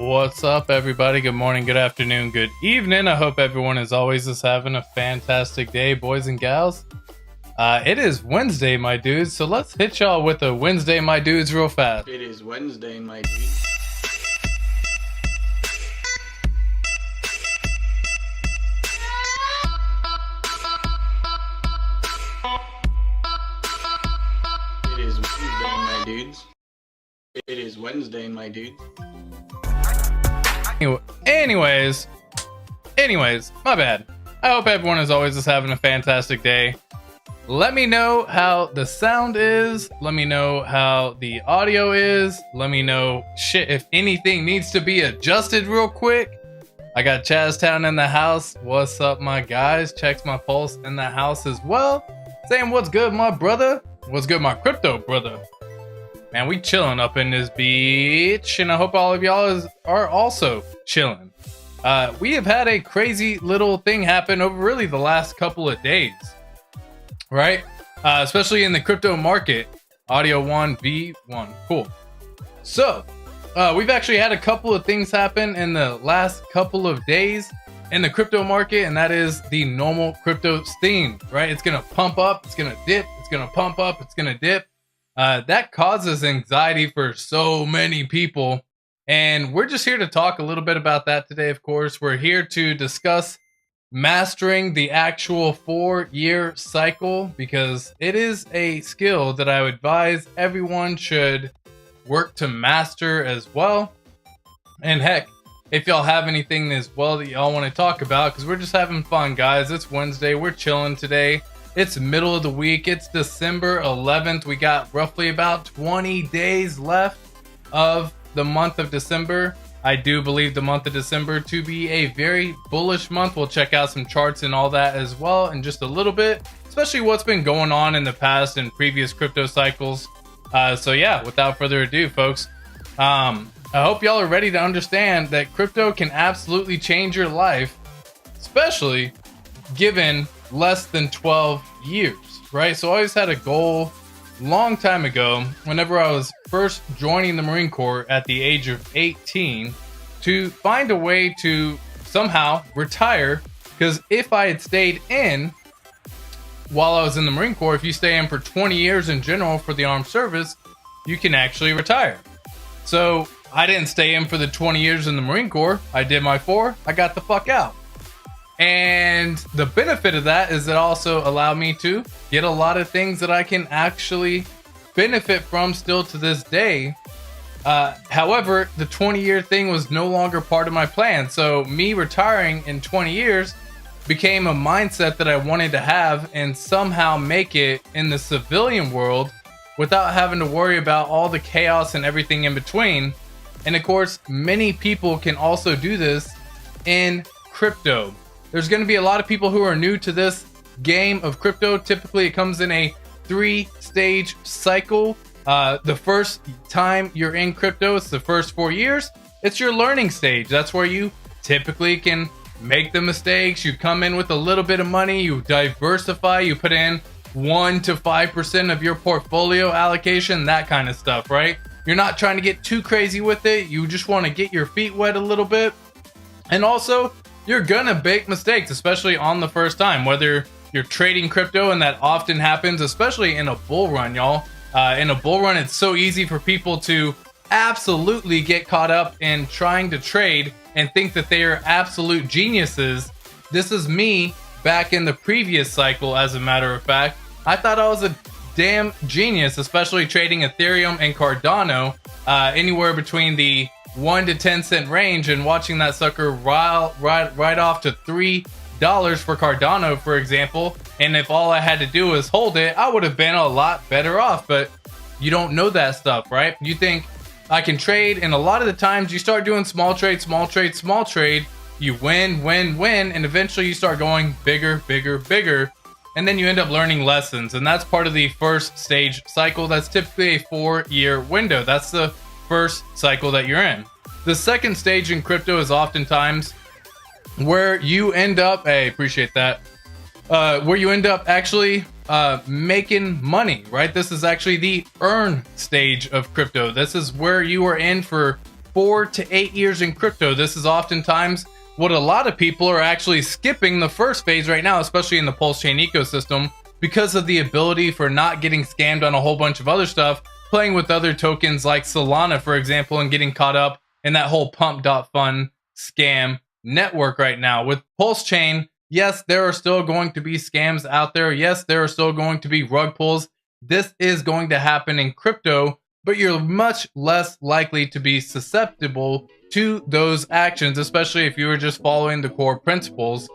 What's up, everybody? Good morning, good afternoon, good evening. I hope everyone is always just having a fantastic day, boys and gals. It is Wednesday, my dudes, so let's hit y'all with a Wednesday, my dudes, real fast. It is Wednesday, my dudes. It is Wednesday, my dudes. It is Wednesday, my dudes. Anyways, my bad. I hope everyone is always just having a fantastic day. Let me know how the sound is. Let me know how the audio is. Let me know if anything needs to be adjusted real quick. I got Chaztown in the house. What's up, my guys? Checks my pulse in the house as well. Saying what's good, my brother. What's good, my crypto brother. Man, we chilling up in this beach, and I hope all of y'all are also chilling. We have had a crazy little thing happen over really the last couple of days, right? Especially in the crypto market. Audio 1 V1, cool. So we've actually had a couple of things happen in the last couple of days in the crypto market, and that is the normal crypto theme, right? It's gonna pump up, it's gonna dip, it's gonna pump up, it's gonna dip. That causes anxiety for so many people, and we're just here to talk a little bit about that today. Of course, we're here to discuss mastering the actual 4-year cycle, because it is a skill that I would advise everyone should work to master as well. And heck, if y'all have anything as well that y'all want to talk about, because we're just having fun, guys. It's Wednesday, we're chilling today. It's middle of the week. It's December 11th. We got roughly about 20 days left of the month of December. I do believe the month of December to be a very bullish month. We'll check out some charts and all that as well in just a little bit, especially what's been going on in the past and previous crypto cycles. So yeah, without further ado, folks, I hope y'all are ready to understand that crypto can absolutely change your life, especially given less than 12 years, right? So I always had a goal long time ago, whenever I was first joining the Marine Corps at the age of 18, to find a way to somehow retire. Because if I had stayed in while I was in the Marine Corps, if you stay in for 20 years in general for the armed service, you can actually retire. So I didn't stay in for the 20 years in the Marine Corps. I did my 4, I got the fuck out. And the benefit of that is it also allowed me to get a lot of things that I can actually benefit from still to this day. However, the 20-year thing was no longer part of my plan. So me retiring in 20 years became a mindset that I wanted to have and somehow make it in the civilian world without having to worry about all the chaos and everything in between. And of course, many people can also do this in crypto. There's going to be a lot of people who are new to this game of crypto. Typically, it comes in a 3-stage cycle. The first time you're in crypto, it's the first 4 years. It's your learning stage. That's where you typically can make the mistakes. You come in with a little bit of money. You diversify. You put in 1 to 5% of your portfolio allocation, that kind of stuff, right? You're not trying to get too crazy with it. You just want to get your feet wet a little bit. And also, you're gonna make mistakes, especially on the first time, whether you're trading crypto, and that often happens, especially in a bull run, y'all. In a bull run, it's so easy for people to absolutely get caught up in trying to trade and think that they are absolute geniuses. This is me back in the previous cycle, as a matter of fact. I thought I was a damn genius, especially trading Ethereum and Cardano, anywhere between the 1 to 10 cent range, and watching that sucker right off to $3 for Cardano, for example. And if all I had to do was hold it, I would have been a lot better off. But you don't know that stuff, right? You think I can trade, and a lot of the times you start doing small trade, you win, and eventually you start going bigger, and then you end up learning lessons. And that's part of the first stage cycle. That's typically a 4-year window. That's the first cycle that you're in. The second stage in crypto is oftentimes where you end up, hey, appreciate that, where you end up actually making money, right? This is actually the earn stage of crypto. This is where you are in for 4 to 8 years in crypto. This is oftentimes what a lot of people are actually skipping the first phase right now, especially in the Pulse Chain ecosystem, because of the ability for not getting scammed on a whole bunch of other stuff, playing with other tokens like Solana, for example, and getting caught up in that whole pump.fun scam network right now. With Pulse Chain, yes, there are still going to be scams out there. Yes, there are still going to be rug pulls. This is going to happen in crypto, but you're much less likely to be susceptible to those actions, especially if you were just following the core principles.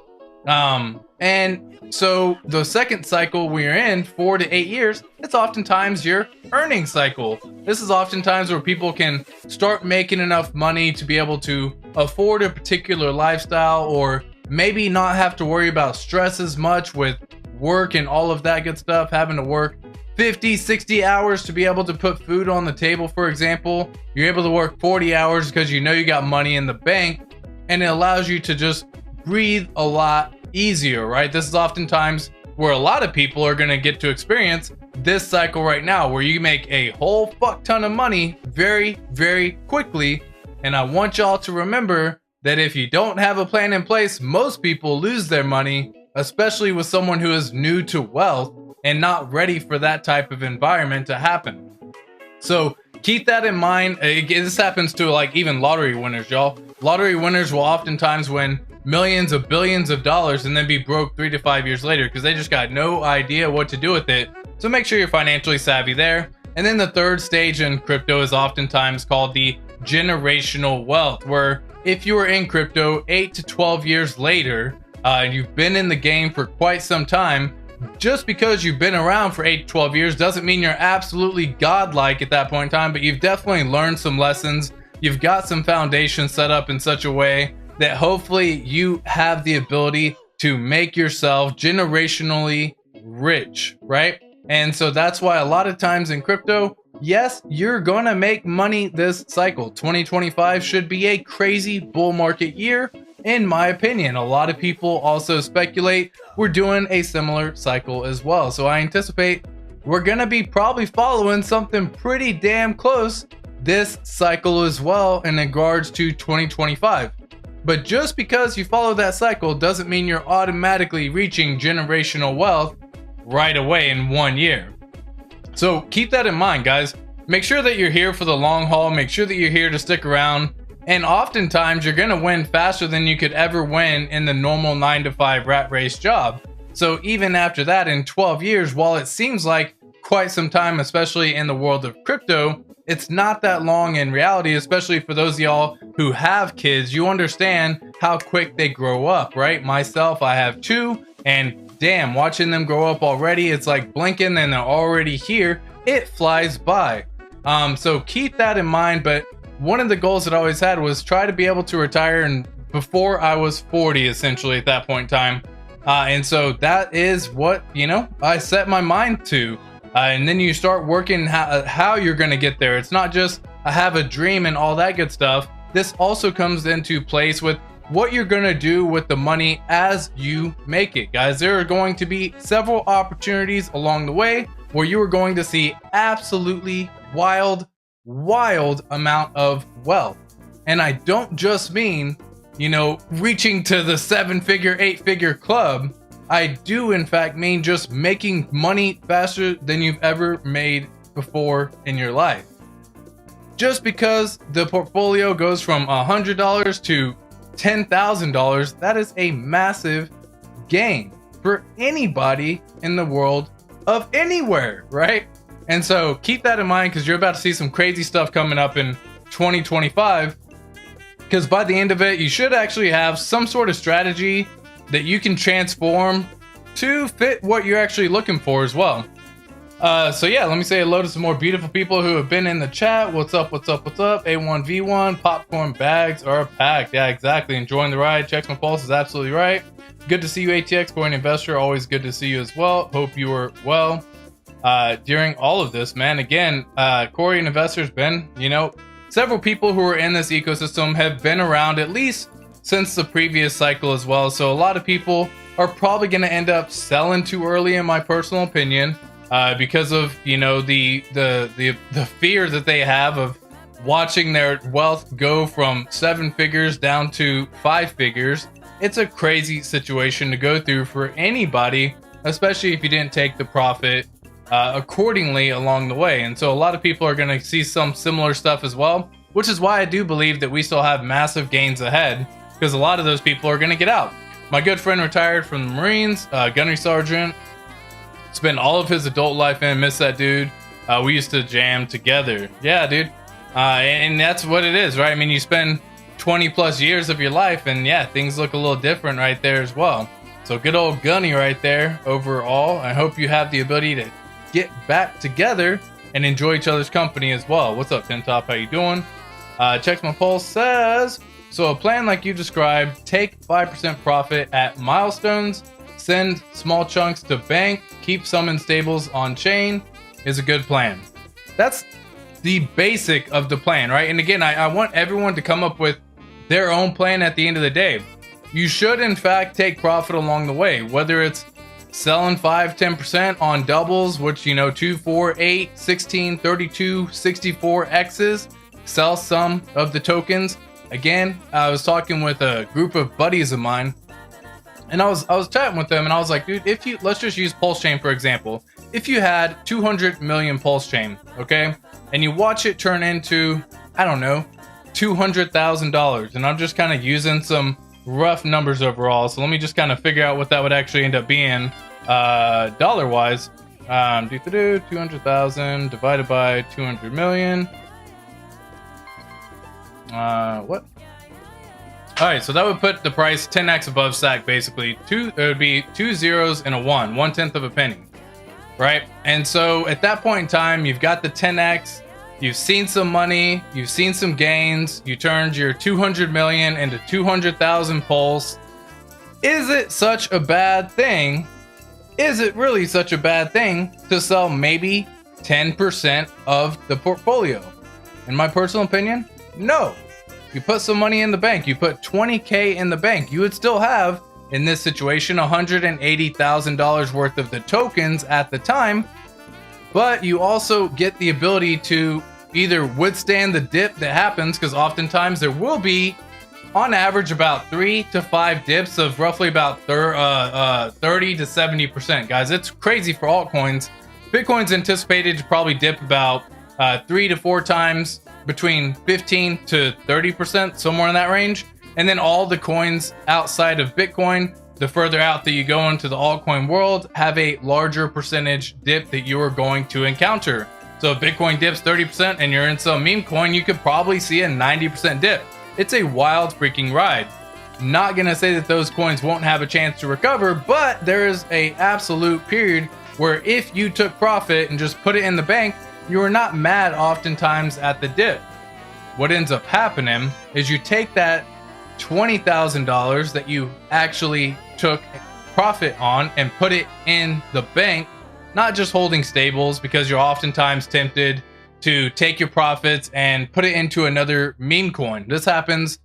And so the second cycle we're in, 4 to 8 years, it's oftentimes your earning cycle. This is oftentimes where people can start making enough money to be able to afford a particular lifestyle, or maybe not have to worry about stress as much with work and all of that good stuff, having to work 50, 60 hours to be able to put food on the table, for example. You're able to work 40 hours because you know you got money in the bank, and it allows you to just breathe a lot easier, right? This is oftentimes where a lot of people are going to get to experience this cycle right now, where you make a whole fuck ton of money very, very quickly. And I want y'all to remember that if you don't have a plan in place, most people lose their money, especially with someone who is new to wealth and not ready for that type of environment to happen. So keep that in mind. This happens to like even lottery winners, y'all. Lottery winners will oftentimes win millions of billions of dollars and then be broke 3 to 5 years later because they just got no idea what to do with it. So make sure you're financially savvy there. And then the third stage in crypto is oftentimes called the generational wealth, where if you are in crypto 8 to 12 years later, you've been in the game for quite some time. Just because you've been around for 8 to 12 years doesn't mean you're absolutely godlike at that point in time, but you've definitely learned some lessons. You've got some foundation set up in such a way that hopefully you have the ability to make yourself generationally rich, right? And so that's why a lot of times in crypto, yes, you're gonna make money this cycle. 2025 should be a crazy bull market year, in my opinion. A lot of people also speculate we're doing a similar cycle as well. So I anticipate we're gonna be probably following something pretty damn close this cycle as well in regards to 2025. But just because you follow that cycle doesn't mean you're automatically reaching generational wealth right away in 1 year. So keep that in mind, guys. Make sure that you're here for the long haul. Make sure that you're here to stick around. And oftentimes you're going to win faster than you could ever win in the normal 9 to 5 rat race job. So even after that, in 12 years, while it seems like quite some time, especially in the world of crypto, it's not that long in reality, especially for those of y'all who have kids. You understand how quick they grow up, right? Myself, I have 2, and damn, watching them grow up already, it's like blinking and they're already here. It flies by. So keep that in mind. But one of the goals that I always had was try to be able to retire and before I was 40, essentially, at that point in time. And so that is what, I set my mind to. And then you start working how you're going to get there. It's not just I have a dream and all that good stuff. This also comes into place with what you're going to do with the money as you make it. Guys, there are going to be several opportunities along the way where you are going to see absolutely wild amount of wealth. And I don't just mean, reaching to the 7-figure, 8-figure club. I do in fact mean just making money faster than you've ever made before in your life. Just because the portfolio goes from $100 to $10,000, that is a massive gain for anybody in the world of anywhere, right? And so keep that in mind, because you're about to see some crazy stuff coming up in 2025. Because by the end of it, you should actually have some sort of strategy that you can transform to fit what you're actually looking for as well. So yeah, let me say hello to some more beautiful people who have been in the chat. What's up? A1V1, popcorn bags are packed. Yeah, exactly. Enjoying the ride. Checks my pulse is absolutely right. Good to see you, ATX, Coin Investor. Always good to see you as well. Hope you were well during all of this, man. Again, Corey and Investor's been, several people who are in this ecosystem have been around at least since the previous cycle as well. So a lot of people are probably going to end up selling too early, in my personal opinion, because of the fear that they have of watching their wealth go from 7 figures down to 5 figures. It's a crazy situation to go through for anybody, especially if you didn't take the profit accordingly along the way. And so a lot of people are going to see some similar stuff as well, which is why I do believe that we still have massive gains ahead, because a lot of those people are going to get out. My good friend retired from the Marines, gunnery sergeant, spent all of his adult life in, miss that dude. We used to jam together. Yeah, dude. And that's what it is, right? I mean, you spend 20 plus years of your life, and yeah, things look a little different right there as well. So good old Gunny right there overall. I hope you have the ability to get back together and enjoy each other's company as well. What's up, Tim Top? How you doing? Checks my pulse says, so a plan like you described, take 5% profit at milestones, send small chunks to bank, keep some in stables on chain is a good plan. That's the basic of the plan, right? And again, I want everyone to come up with their own plan at the end of the day. You should, in fact, take profit along the way, whether it's selling 5-10% on doubles, which, you know, 2, 4, 8, 16, 32, 64 X's. Sell some of the tokens. Again, I was talking with a group of buddies of mine, and I was chatting with them, and I was like, dude, if you, let's just use Pulse Chain for example. If you had 200 million Pulse Chain, okay, and you watch it turn into, I don't know, $200,000, and I'm just kind of using some rough numbers overall, so let me just kind of figure out what that would actually end up being dollar wise. 200,000 divided by 200 million. What? All right, so that would put the price 10x above SAC, basically. It would be 2 zeros and a 1, 1/10 of a penny, right? And so at that point in time, you've got the 10x. You've seen some money, you've seen some gains, you turned your 200 million into 200,000 pulse. Is it such a bad thing? Is it really such a bad thing to sell maybe 10% of the portfolio? In my personal opinion, no. You put some money in the bank, you put 20K in the bank, you would still have, in this situation, $180,000 worth of the tokens at the time, but you also get the ability to either withstand the dip that happens, because oftentimes there will be, on average, about 3 to 5 dips of roughly about 30 to 70%. Guys, it's crazy for altcoins. Bitcoin's anticipated to probably dip about 3 to 4 times, between 15 to 30%, somewhere in that range. And then all the coins outside of Bitcoin, the further out that you go into the altcoin world, have a larger percentage dip that you are going to encounter. So if Bitcoin dips 30% and you're in some meme coin, you could probably see a 90% dip. It's a wild freaking ride. Not gonna say that those coins won't have a chance to recover, but there is a absolute period where if you took profit and just put it in the bank, you are not mad oftentimes at the dip. What ends up happening is you take that $20,000 that you actually took profit on and put it in the bank, not just holding stables, because you're oftentimes tempted to take your profits and put it into another meme coin. This happens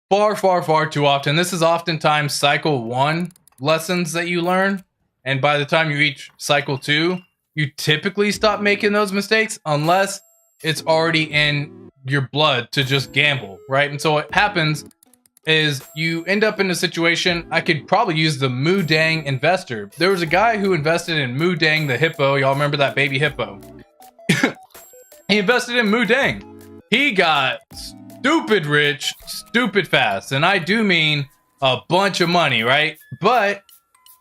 far, far, far too often. This is oftentimes cycle 1 lessons that you learn, and by the time you reach cycle 2, you typically stop making those mistakes unless it's already in your blood to just gamble, right? And so what happens is you end up in a situation. I could probably use the Moo Dang investor. There was a guy who invested in Moo Dang the hippo. Y'all remember that baby hippo? He invested in Moo Dang. He got stupid rich, stupid fast. And I do mean a bunch of money, right? But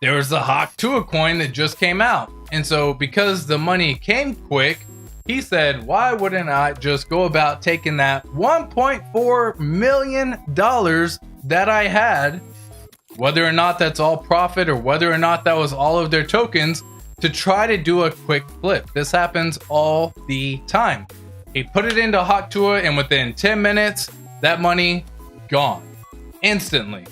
there was the Hawk Tua coin that just came out. And so because the money came quick, he said, why wouldn't I just go about taking that $1.4 million that I had, whether or not that's all profit or whether or not that was all of their tokens, to try to do a quick flip. This happens all the time. He put it into Hawk Tua, and within 10 minutes, that money gone instantly.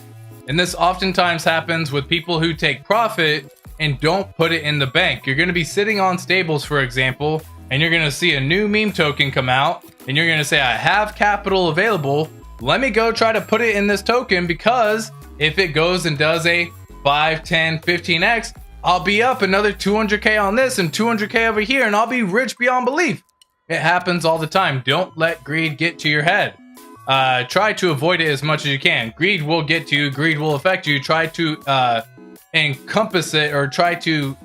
And this oftentimes happens with people who take profit and don't put it in the bank. You're going to be sitting on stables, for example, and you're going to see a new meme token come out, and you're going to say, I have capital available. Let me go try to put it in this token, because if it goes and does a 5, 10, 15x, I'll be up another 200K on this and 200K over here, and I'll be rich beyond belief. It happens all the time. Don't let greed get to your head. Try to avoid it as much as you can. Greed will get to you. Greed will affect you. Try to encompass it, or try to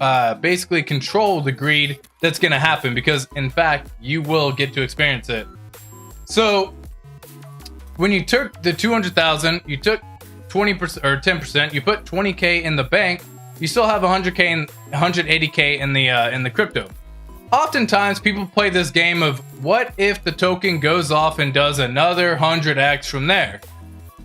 basically control the greed that's going to happen, because in fact you will get to experience it. So when you took the 200,000, you took 20% or 10%, you put 20k in the bank, you still have 100k and 180k in the crypto. Oftentimes people play this game of, what if the token goes off and does another 100x from there?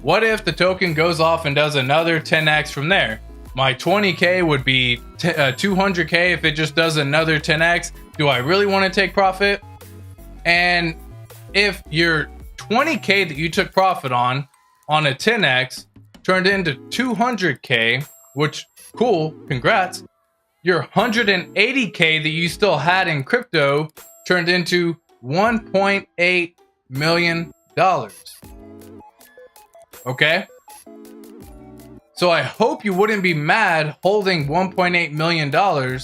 What if the token goes off and does another 10x from there? My 20k would be 200k if it just does another 10x. Do I really want to take profit? And if your 20k that you took profit on a 10x turned into 200k, which cool, congrats. Your 180k that you still had in crypto turned into $1.8 million. Okay? So I hope you wouldn't be mad holding $1.8 million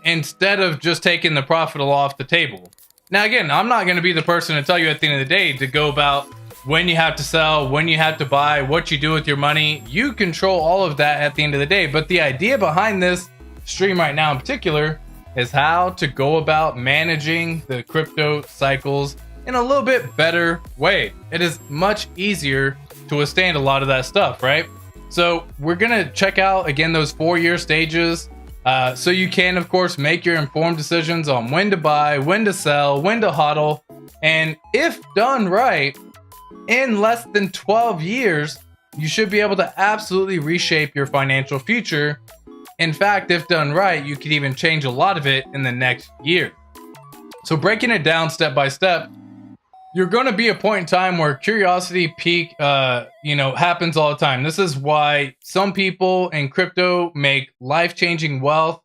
instead of just taking the profit off the table. Now again, I'm not going to be the person to tell you at the end of the day to go about when you have to sell, when you have to buy, what you do with your money. You control all of that at the end of the day. But the idea behind this stream right now in particular is how to go about managing the crypto cycles in a little bit better way. It is much easier to withstand a lot of that stuff, right? So we're gonna check out again those 4-year stages, so you can of course make your informed decisions on when to buy, when to sell, when to hodl. And if done right, in less than 12 years, you should be able to absolutely reshape your financial future. In fact, if done right, you could even change a lot of it in the next year. So breaking it down step by step, you're going to be a point in time where curiosity peak, happens all the time. This is why some people in crypto make life-changing wealth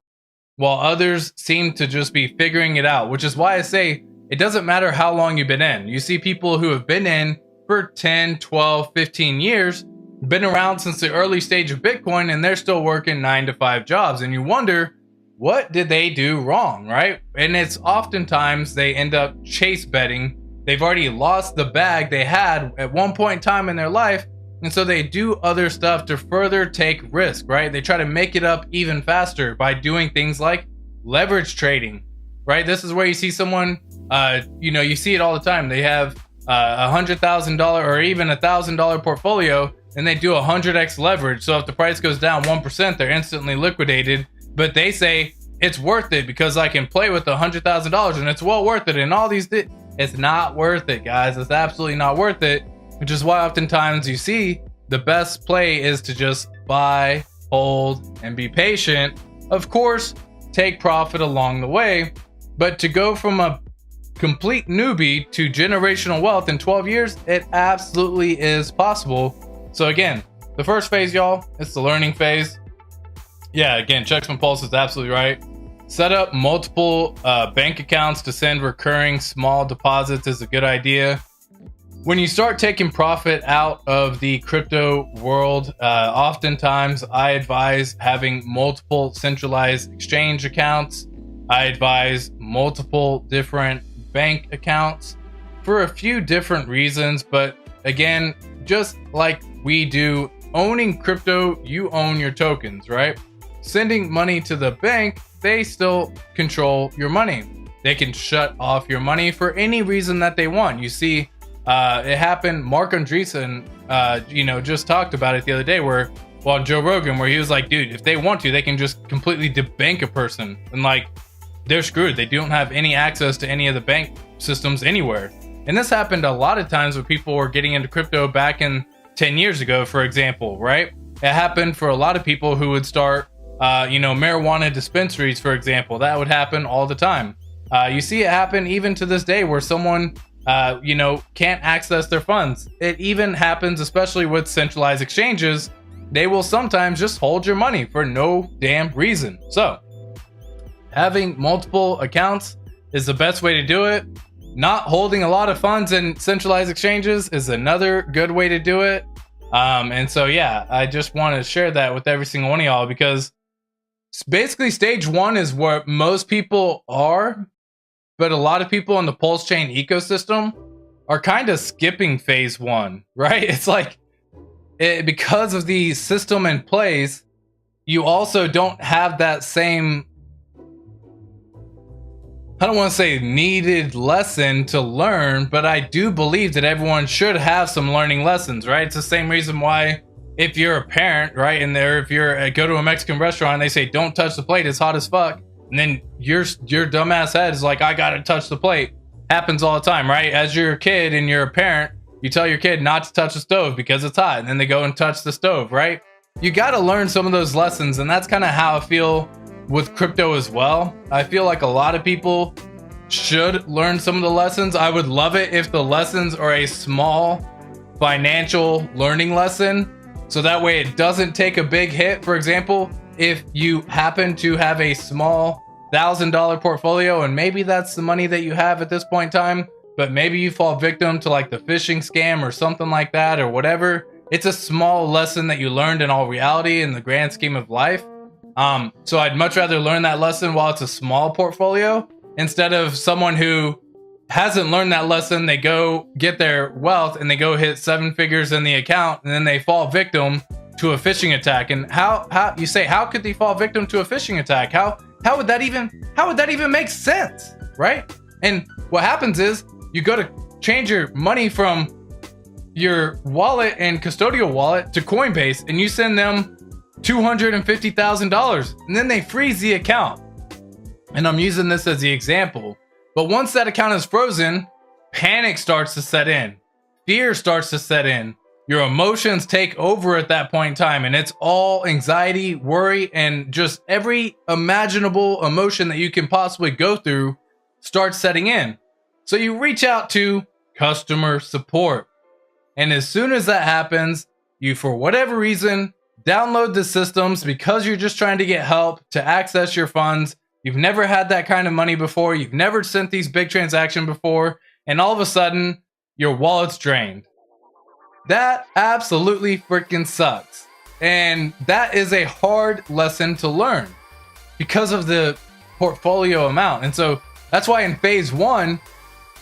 while others seem to just be figuring it out, which is why I say it doesn't matter how long you've been in. You see people who have been in for 10, 12, 15 years, been around since the early stage of Bitcoin, and they're still working 9 to 5 jobs. And you wonder, what did they do wrong, right? And it's oftentimes they end up chase betting. They've already lost the bag they had at one point in time in their life. And so they do other stuff to further take risk, right? They try to make it up even faster by doing things like leverage trading, right? This is where you see someone, you see it all the time. They have $100,000 or even $1,000 portfolio, and they do 100x leverage. So if the price goes down 1%, they're instantly liquidated. But they say it's worth it because I can play with $100,000 and it's well worth it. And all these, it's not worth it, guys. It's absolutely not worth it. Which is why oftentimes you see the best play is to just buy, hold, and be patient. Of course, take profit along the way. But to go from a complete newbie to generational wealth in 12 years, it absolutely is possible. So again, the first phase, y'all, it's the learning phase. Yeah, again, checks and pulse is absolutely right. Set up multiple bank accounts to send recurring small deposits is a good idea. When you start taking profit out of the crypto world, oftentimes I advise having multiple centralized exchange accounts. I advise multiple different bank accounts for a few different reasons. But again, just like we do owning crypto, you own your tokens, right? Sending money to the bank, they still control your money. They can shut off your money for any reason that they want. You see, it happened. Mark Andreessen, just talked about it the other day Joe Rogan, where he was like, dude, if they want to, they can just completely debank a person. And like, they're screwed. They don't have any access to any of the bank systems anywhere. And this happened a lot of times when people were getting into crypto back in 10 years ago, for example, right? It happened for a lot of people who would start, marijuana dispensaries, for example. That would happen all the time. You see it happen even to this day where someone, can't access their funds. It even happens, especially with centralized exchanges. They will sometimes just hold your money for no damn reason. So having multiple accounts is the best way to do it. Not holding a lot of funds in centralized exchanges is another good way to do it. And so, yeah, I just want to share that with every single one of y'all, because basically stage one is where most people are. but a lot of people in the pulse chain ecosystem are kind of skipping phase one, right? It's like because of the system in place, you also don't have that same, I don't want to say needed lesson to learn, but I do believe that everyone should have some learning lessons, right? It's the same reason why if you're a parent, right, and if you're go to a Mexican restaurant and they say don't touch the plate, it's hot as fuck, and then your dumbass head is like, I gotta touch the plate. Happens all the time, right? As you're a kid and you're a parent, you tell your kid not to touch the stove because it's hot, and then they go and touch the stove, right? You got to learn some of those lessons, and that's kind of how I feel with crypto as well. I feel like a lot of people should learn some of the lessons. I would love it if the lessons are a small financial learning lesson, so that way it doesn't take a big hit. For example, if you happen to have a small $1,000 portfolio, and maybe that's the money that you have at this point in time, but maybe you fall victim to like the phishing scam or something like that or whatever. It's a small lesson that you learned in all reality in the grand scheme of life. So I'd much rather learn that lesson while it's a small portfolio instead of someone who hasn't learned that lesson. They go get their wealth and they go hit 7 figures in the account, and then they fall victim to a phishing attack. And how you say, how could they fall victim to a phishing attack? How would that even make sense, right? And what happens is you go to change your money from your wallet and custodial wallet to Coinbase, and you send them $250,000, and then they freeze the account. And I'm using this as the example, but once that account is frozen, panic starts to set in, fear starts to set in, your emotions take over at that point in time, and it's all anxiety, worry, and just every imaginable emotion that you can possibly go through starts setting in. So you reach out to customer support. And as soon as that happens, you, for whatever reason, download the systems because you're just trying to get help to access your funds. You've never had that kind of money before. You've never sent these big transactions before. And all of a sudden, your wallet's drained. That absolutely freaking sucks. And that is a hard lesson to learn because of the portfolio amount. And so that's why in phase one,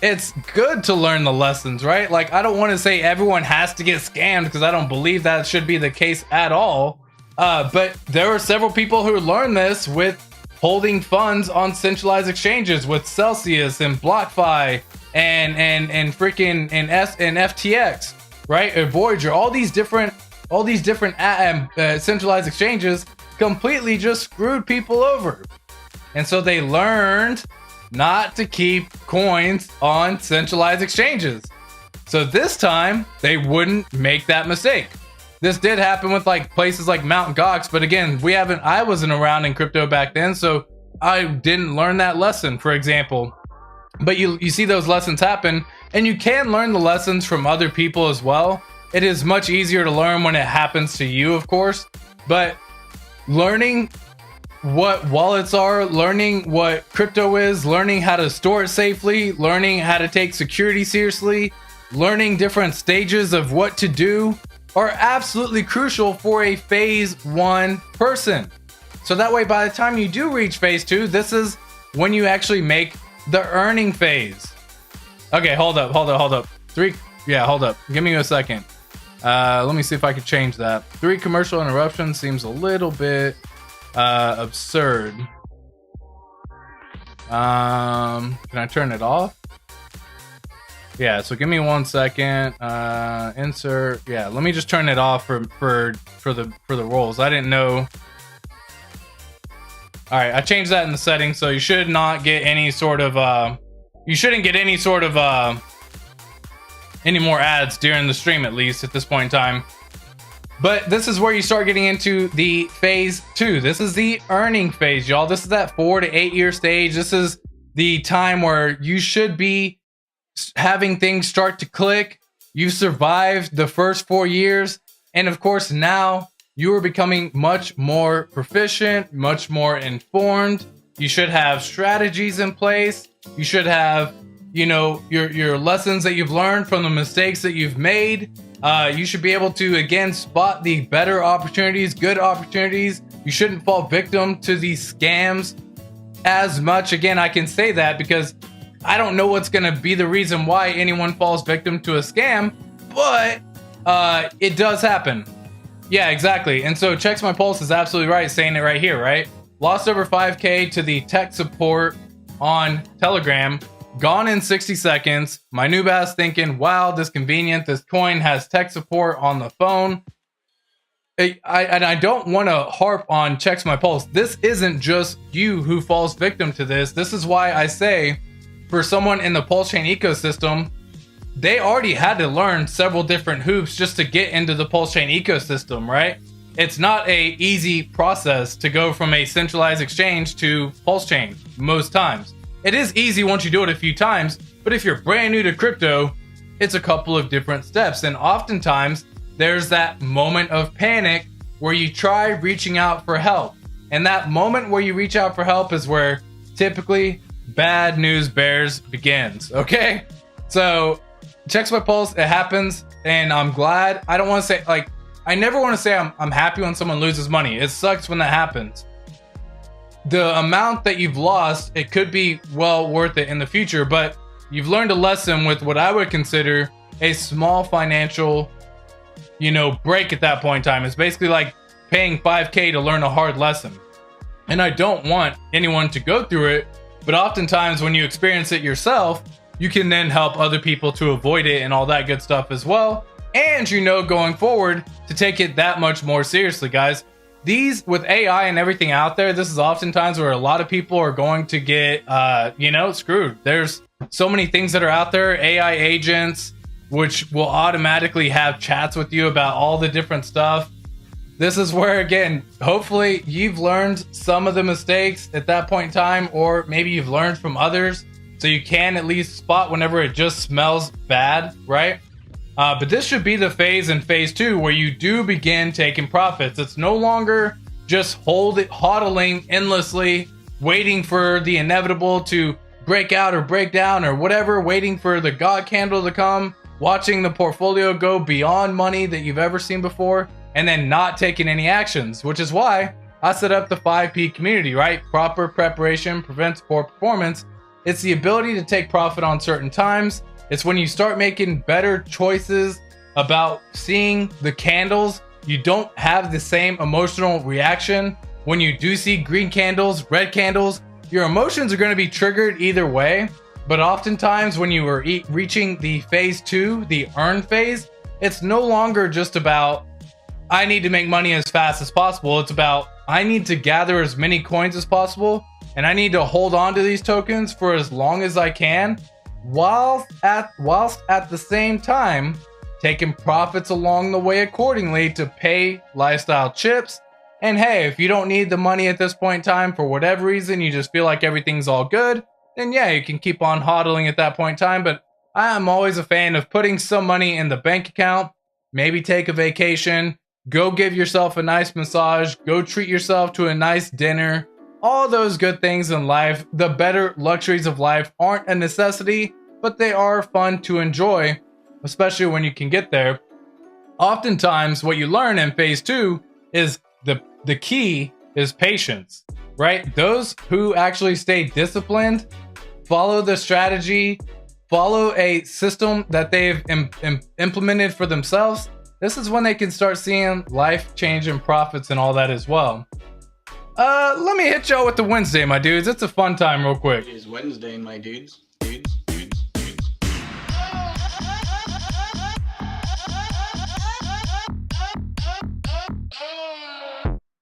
it's good to learn the lessons, right? Like, I don't want to say everyone has to get scammed because I don't believe that should be the case at all. But there are several people who learned this with holding funds on centralized exchanges with Celsius and BlockFi and freaking and FTX, right? Or Voyager, all these different centralized exchanges completely just screwed people over. And so they learned not to keep coins on centralized exchanges. So this time they wouldn't make that mistake. This did happen with like places like Mt. Gox, but again, I wasn't around in crypto back then, so I didn't learn that lesson, for example. But you see those lessons happen, and you can learn the lessons from other people as well. It is much easier to learn when it happens to you, of course, but learning what wallets are, learning what crypto is, learning how to store it safely, learning how to take security seriously, learning different stages of what to do are absolutely crucial for a phase one person. So that way, by the time you do reach phase two, this is when you actually make the earning phase. Okay, hold up. Hold up. Give me a second. Let me see if I can change that. 3 commercial interruptions seems a little bit absurd. Can I turn it off? Yeah, so give me 1 second. Insert. Yeah, let me just turn it off for the rolls. I didn't know. All right, I changed that in the settings, so you should not get any sort of you shouldn't get any sort of any more ads during the stream, at least at this point in time. But this is where you start getting into the phase two. This is the earning phase, y'all. This is that 4 to 8 year stage. This is the time where you should be having things start to click. You've survived the first 4 years. And of course, now you are becoming much more proficient, much more informed. You should have strategies in place. You should have, you know, your lessons that you've learned from the mistakes that you've made. You should be able to, again, spot the better opportunities, good opportunities. You shouldn't fall victim to these scams as much. Again, I can say that because I don't know what's going to be the reason why anyone falls victim to a scam, but it does happen. Yeah, exactly. And so Checks My Pulse is absolutely right, saying it right here, right? Lost over 5K to the tech support on Telegram. Gone in 60 seconds. My noob ass thinking, wow, this convenient. This coin has tech support on the phone. I don't want to harp on Checks My Pulse. This isn't just you who falls victim to this. This is why I say for someone in the Pulse Chain ecosystem, they already had to learn several different hoops just to get into the Pulse Chain ecosystem, right? It's not a easy process to go from a centralized exchange to Pulse Chain most times. It is easy once you do it a few times, but if you're brand new to crypto, it's a couple of different steps. And oftentimes there's that moment of panic where you try reaching out for help. And that moment where you reach out for help is where typically bad news bears begins, okay? So Checks My Pulse, it happens, and I'm glad. I don't want to say, like, I never want to say I'm happy when someone loses money. It sucks when that happens. The amount that you've lost, it could be well worth it in the future, but you've learned a lesson with what I would consider a small financial, break at that point in time. It's basically like paying 5K to learn a hard lesson. And I don't want anyone to go through it, but oftentimes when you experience it yourself, you can then help other people to avoid it and all that good stuff as well. And going forward to take it that much more seriously, guys. These, with AI and everything out there, this is oftentimes where a lot of people are going to get, screwed. There's so many things that are out there, AI agents, which will automatically have chats with you about all the different stuff. This is where, again, hopefully you've learned some of the mistakes at that point in time, or maybe you've learned from others, so you can at least spot whenever it just smells bad, right? But this should be the phase in phase 2 where you do begin taking profits. It's no longer just hodling endlessly, waiting for the inevitable to break out or break down or whatever, waiting for the God candle to come, watching the portfolio go beyond money that you've ever seen before, and then not taking any actions, which is why I set up the 5P community, right? Proper preparation prevents poor performance. It's the ability to take profit on certain times. It's when you start making better choices about seeing the candles. You don't have the same emotional reaction when you do see green candles, red candles. Your emotions are going to be triggered either way. But oftentimes when you are reaching the phase 2, the earn phase, it's no longer just about, I need to make money as fast as possible. It's about, I need to gather as many coins as possible, and I need to hold on to these tokens for as long as I can, whilst at the same time taking profits along the way accordingly to pay lifestyle chips. And hey, if you don't need the money at this point in time for whatever reason, you just feel like everything's all good, then yeah, you can keep on hodling at that point in time. But I am always a fan of putting some money in the bank account, maybe take a vacation, go give yourself a nice massage, go treat yourself to a nice dinner. All those good things in life, the better luxuries of life aren't a necessity, but they are fun to enjoy, especially when you can get there. Oftentimes, what you learn in phase 2 is the key is patience, right? Those who actually stay disciplined, follow the strategy, follow a system that they've implemented for themselves, this is when they can start seeing life-changing profits and all that as well. Let me hit y'all with the Wednesday, my dudes. It's a fun time real quick. It is Wednesday, my dudes.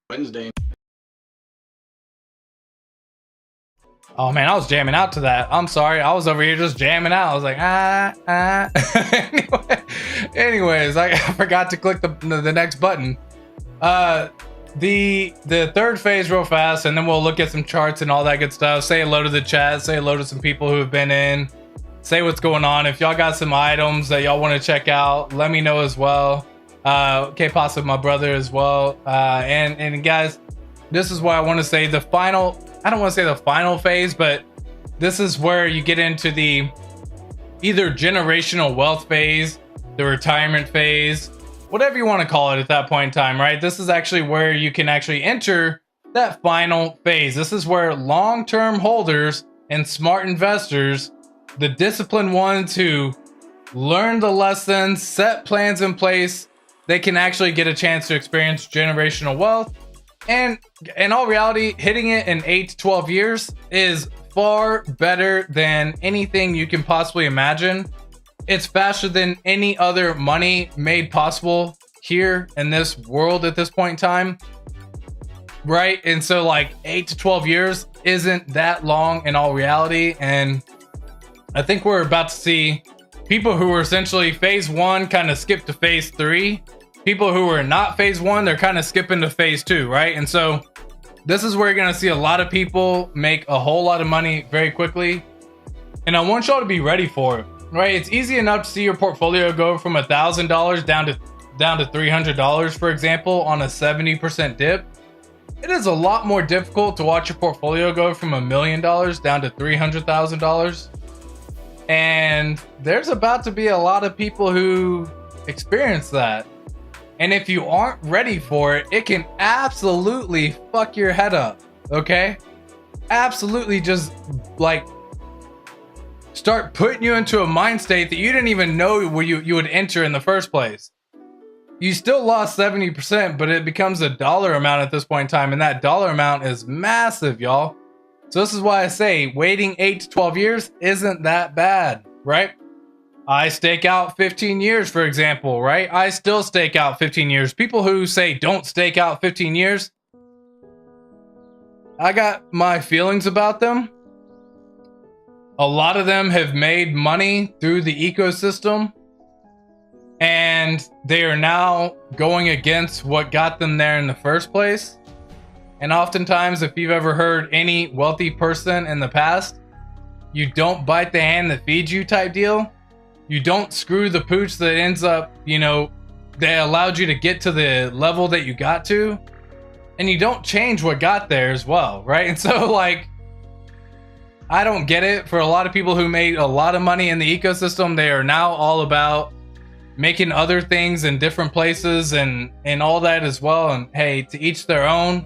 Wednesday. Oh man, I was jamming out to that. I'm sorry. I was over here just jamming out. I was like, Anyways, I forgot to click the next button. The third phase real fast, and then we'll look at some charts and all that good stuff. Say hello to the chat. Say hello to some people who have been in. Say what's going on. If y'all got some items that y'all want to check out, let me know as well. Okay, possibly my brother as well. And guys, this is why I want to say the final. I don't want to say the final phase, but this is where you get into the either generational wealth phase, the retirement phase, whatever you want to call it at that point in time, right? This is actually where you can actually enter that final phase. This is where long-term holders and smart investors the disciplined ones who learn the lessons, set plans in place, they can actually get a chance to experience generational wealth. And in all reality, hitting it in 8 to 12 years is far better than anything you can possibly imagine. It's faster than any other money made possible here in this world at this point in time, right? And so like 8 to 12 years isn't that long in all reality. And I think we're about to see people who were essentially phase 1 kind of skip to phase 3. People who were not phase 1, they're kind of skipping to phase 2, right? And so this is where you're going to see a lot of people make a whole lot of money very quickly. And I want y'all to be ready for it, right? It's easy enough to see your portfolio go from $1,000 down to $300, for example, on a 70% dip. It is a lot more difficult to watch your portfolio go from $1 million down to $300,000. And there's about to be a lot of people who experience that. And if you aren't ready for it, it can absolutely fuck your head up, okay? Absolutely just like start putting you into a mind state that you didn't even know where you would enter in the first place. You still lost 70%, but it becomes a dollar amount at this point in time, and that dollar amount is massive, y'all. So this is why I say waiting 8 to 12 years isn't that bad, right? I stake out 15 years, for example, right? I still stake out 15 years. People who say don't stake out 15 years, I got my feelings about them. A lot of them have made money through the ecosystem, and they are now going against what got them there in the first place. And oftentimes, if you've ever heard any wealthy person in the past, you don't bite the hand that feeds you type deal. You don't screw the pooch that ends up, that allowed you to get to the level that you got to. And you don't change what got there as well, right? And so, like, I don't get it. For a lot of people who made a lot of money in the ecosystem, they are now all about making other things in different places and all that as well. And hey, to each their own.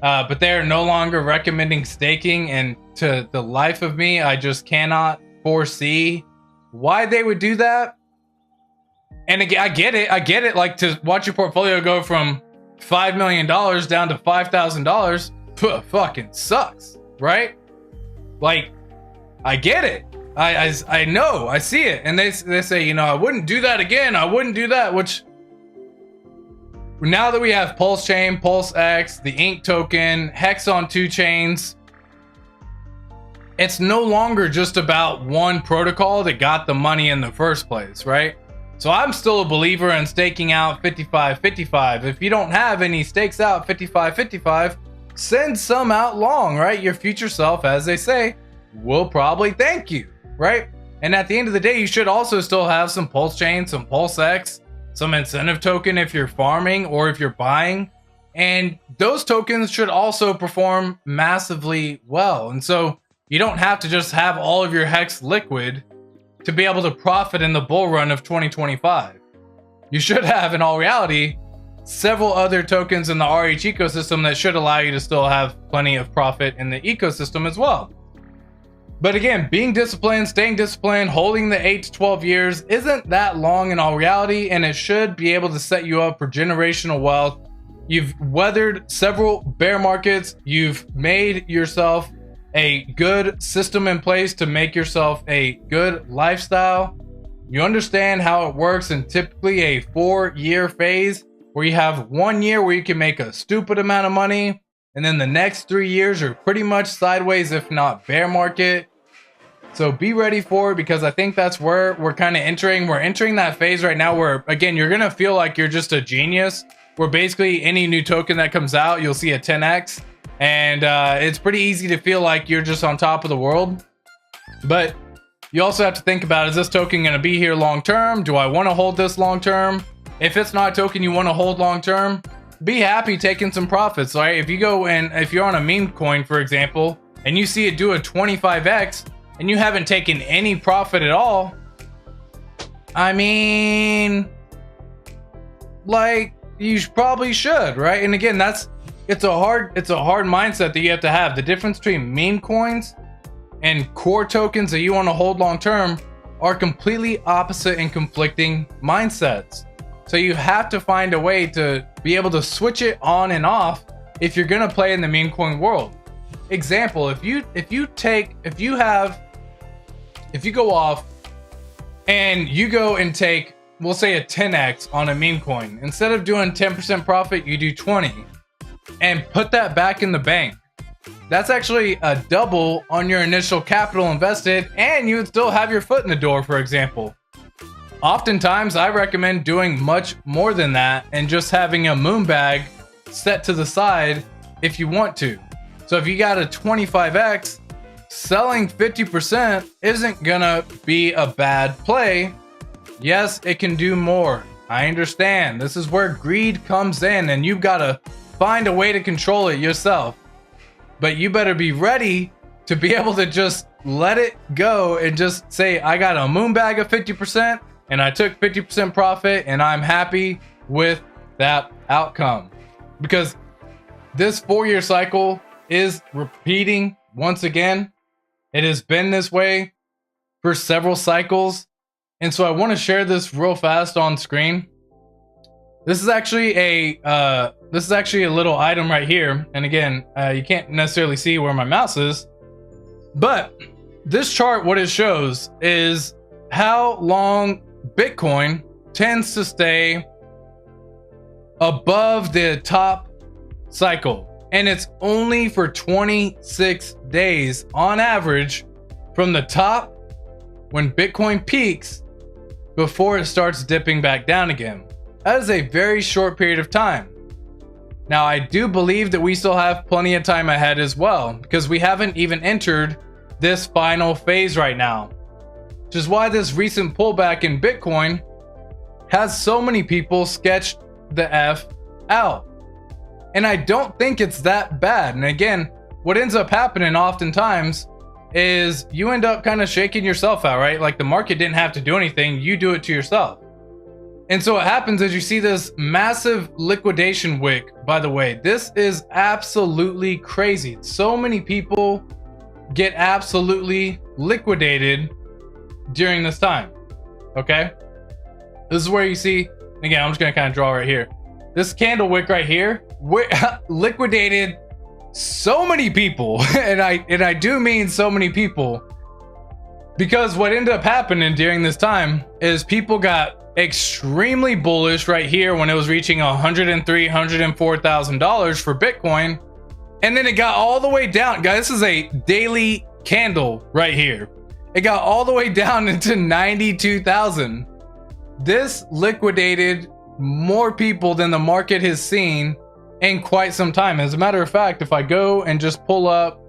But they're no longer recommending staking. And to the life of me, I just cannot foresee why they would do that. And again, I get it. Like, to watch your portfolio go from $5 million down to $5,000 fucking sucks, right? Like, I get it. I know, I see it. And they say, I wouldn't do that again. I wouldn't do that, which now that we have Pulse Chain, Pulse X, the Ink token, Hex on 2 chains, it's no longer just about one protocol that got the money in the first place, right? So I'm still a believer in staking out 55-55. If you don't have any stakes out 55-55, send some out long, right? Your future self, as they say, will probably thank you, right? And at the end of the day, you should also still have some Pulse Chain, some Pulse X, some incentive token if you're farming or if you're buying. And those tokens should also perform massively well. And so you don't have to just have all of your Hex liquid to be able to profit in the bull run of 2025. You should have, in all reality, several other tokens in the RH ecosystem that should allow you to still have plenty of profit in the ecosystem as well. But again, being disciplined, staying disciplined, holding the 8 to 12 years isn't that long in all reality, and it should be able to set you up for generational wealth. You've weathered several bear markets. You've made yourself a good system in place to make yourself a good lifestyle. You understand how it works in typically a 4-year phase where you have 1 year where you can make a stupid amount of money, and then the next 3 years are pretty much sideways, if not bear market. So be ready for it, because I think that's where we're kind of entering. We're entering that phase right now where, again, you're going to feel like you're just a genius, where basically any new token that comes out, you'll see a 10x. And it's pretty easy to feel like you're just on top of the world. But you also have to think about, is this token going to be here long term? Do I want to hold this long term? If it's not a token you want to hold long term, be happy taking some profits, right? If you go and if you're on a meme coin, for example, and you see it do a 25x and you haven't taken any profit at all, I mean, like, you probably should, right? And again, it's a hard mindset that you have to have. The difference between meme coins and core tokens that you want to hold long term are completely opposite and conflicting mindsets. So you have to find a way to be able to switch it on and off if you're going to play in the meme coin world. Example, if you go off and you go and take, we'll say, a 10x on a meme coin, instead of doing 10% profit, you do 20 and put that back in the bank. That's actually a double on your initial capital invested, and you would still have your foot in the door, for example. Oftentimes, I recommend doing much more than that and just having a moon bag set to the side if you want to. So if you got a 25x, selling 50% isn't gonna be a bad play. Yes, it can do more. I understand. This is where greed comes in, and you've got to find a way to control it yourself. But you better be ready to be able to just let it go and just say, I got a moon bag of 50% and I took 50% profit and I'm happy with that outcome. Because this 4-year cycle is repeating once again. It has been this way for several cycles. And so I want to share this real fast on screen. This is actually a little item right here. And again, you can't necessarily see where my mouse is, but this chart, what it shows is how long Bitcoin tends to stay above the top cycle. And it's only for 26 days on average from the top when Bitcoin peaks before it starts dipping back down again. That is a very short period of time. Now, I do believe that we still have plenty of time ahead as well, because we haven't even entered this final phase right now, which is why this recent pullback in Bitcoin has so many people sketched the F out. And I don't think it's that bad. And again, what ends up happening oftentimes is you end up kind of shaking yourself out, right? Like the market didn't have to do anything, you do it to yourself. And so what happens is you see this massive liquidation wick. By the way, this is absolutely crazy. So many people get absolutely liquidated during this time. Okay, this is where you see, again, I'm just gonna kind of draw right here, this candle wick right here liquidated so many people. and I do mean so many people, because what ended up happening during this time is people got extremely bullish right here when it was reaching $103,000, $104,000 for Bitcoin. And then it got all the way down. Guys, this is a daily candle right here. It got all the way down into 92,000. This liquidated more people than the market has seen in quite some time. As a matter of fact, if I go and just pull up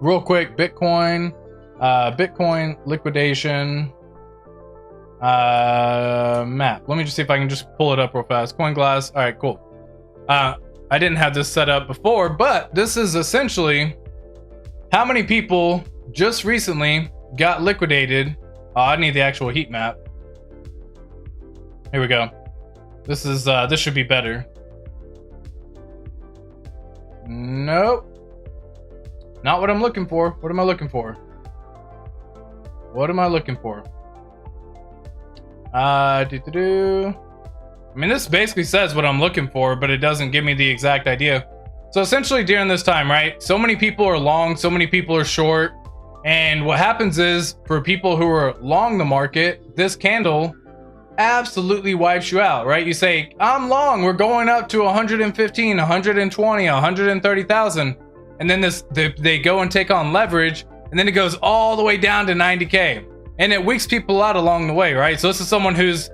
real quick, Bitcoin liquidation map. Let me just see if I can just pull it up real fast. Coin glass. All right, cool. I didn't have this set up before, but this is essentially how many people just recently got liquidated. Oh, I need the actual heat map. Here we go. This is this should be better. Nope. Not what I'm looking for. What am I looking for? What am I looking for? I mean, this basically says what I'm looking for, but it doesn't give me the exact idea. So essentially during this time, right, so many people are long, so many people are short. And what happens is, for people who are long the market, this candle absolutely wipes you out, right? You say, I'm long, we're going up to 115, 120, 130,000. And then they go and take on leverage, and then it goes all the way down to 90K. And it weaks people out along the way, right? So this is someone who's,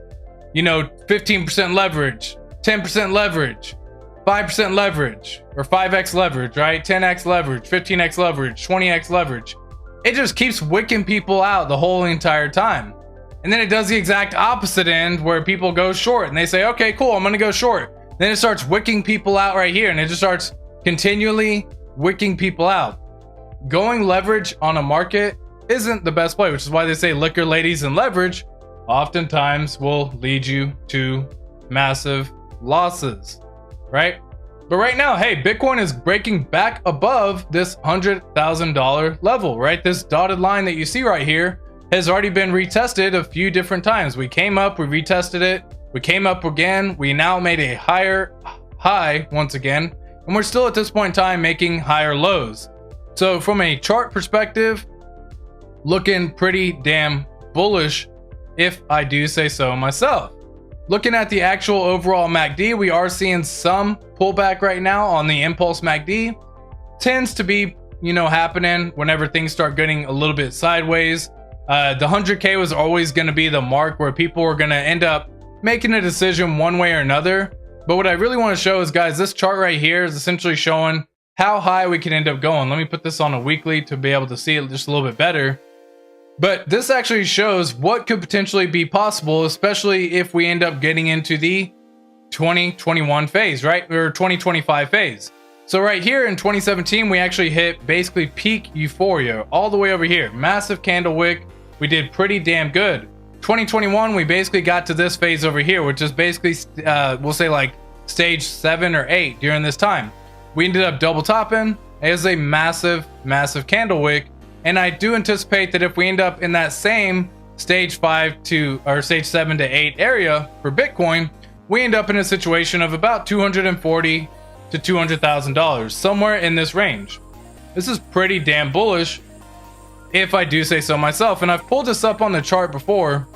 15% leverage, 10% leverage, 5% leverage, or 5x leverage, right? 10x leverage, 15x leverage, 20x leverage. It just keeps wicking people out the whole entire time. And then it does the exact opposite end, where people go short and they say, okay, cool, I'm gonna go short. Then it starts wicking people out right here, and it just starts continually wicking people out. Going leverage on a market isn't the best play, which is why they say liquor, ladies, and leverage oftentimes will lead you to massive losses, right? But right now, hey, Bitcoin is breaking back above this $100,000 level, right? This dotted line that you see right here has already been retested a few different times. We came up, we retested it, we came up again, we now made a higher high once again, and we're still at this point in time making higher lows. So from a chart perspective, looking pretty damn bullish, if I do say so myself. Looking at the actual overall MACD, we are seeing some pullback right now on the impulse MACD. Tends to be, happening whenever things start getting a little bit sideways. The 100K was always going to be the mark where people were going to end up making a decision one way or another. But what I really want to show is, guys, this chart right here is essentially showing how high we can end up going. Let me put this on a weekly to be able to see it just a little bit better. But this actually shows what could potentially be possible, especially if we end up getting into the 2021 phase, right? Or 2025 phase. So right here in 2017, we actually hit basically peak euphoria all the way over here. Massive candle wick. We did pretty damn good. 2021, we basically got to this phase over here, which is basically, we'll say like stage 7 or 8 during this time. We ended up double topping as a massive, massive candle wick. And I do anticipate that if we end up in that same stage 5 to or stage 7 to 8 area for Bitcoin, we end up in a situation of about $240,000 to $200,000, somewhere in this range. This is pretty damn bullish, if I do say so myself. And I've pulled this up on the chart before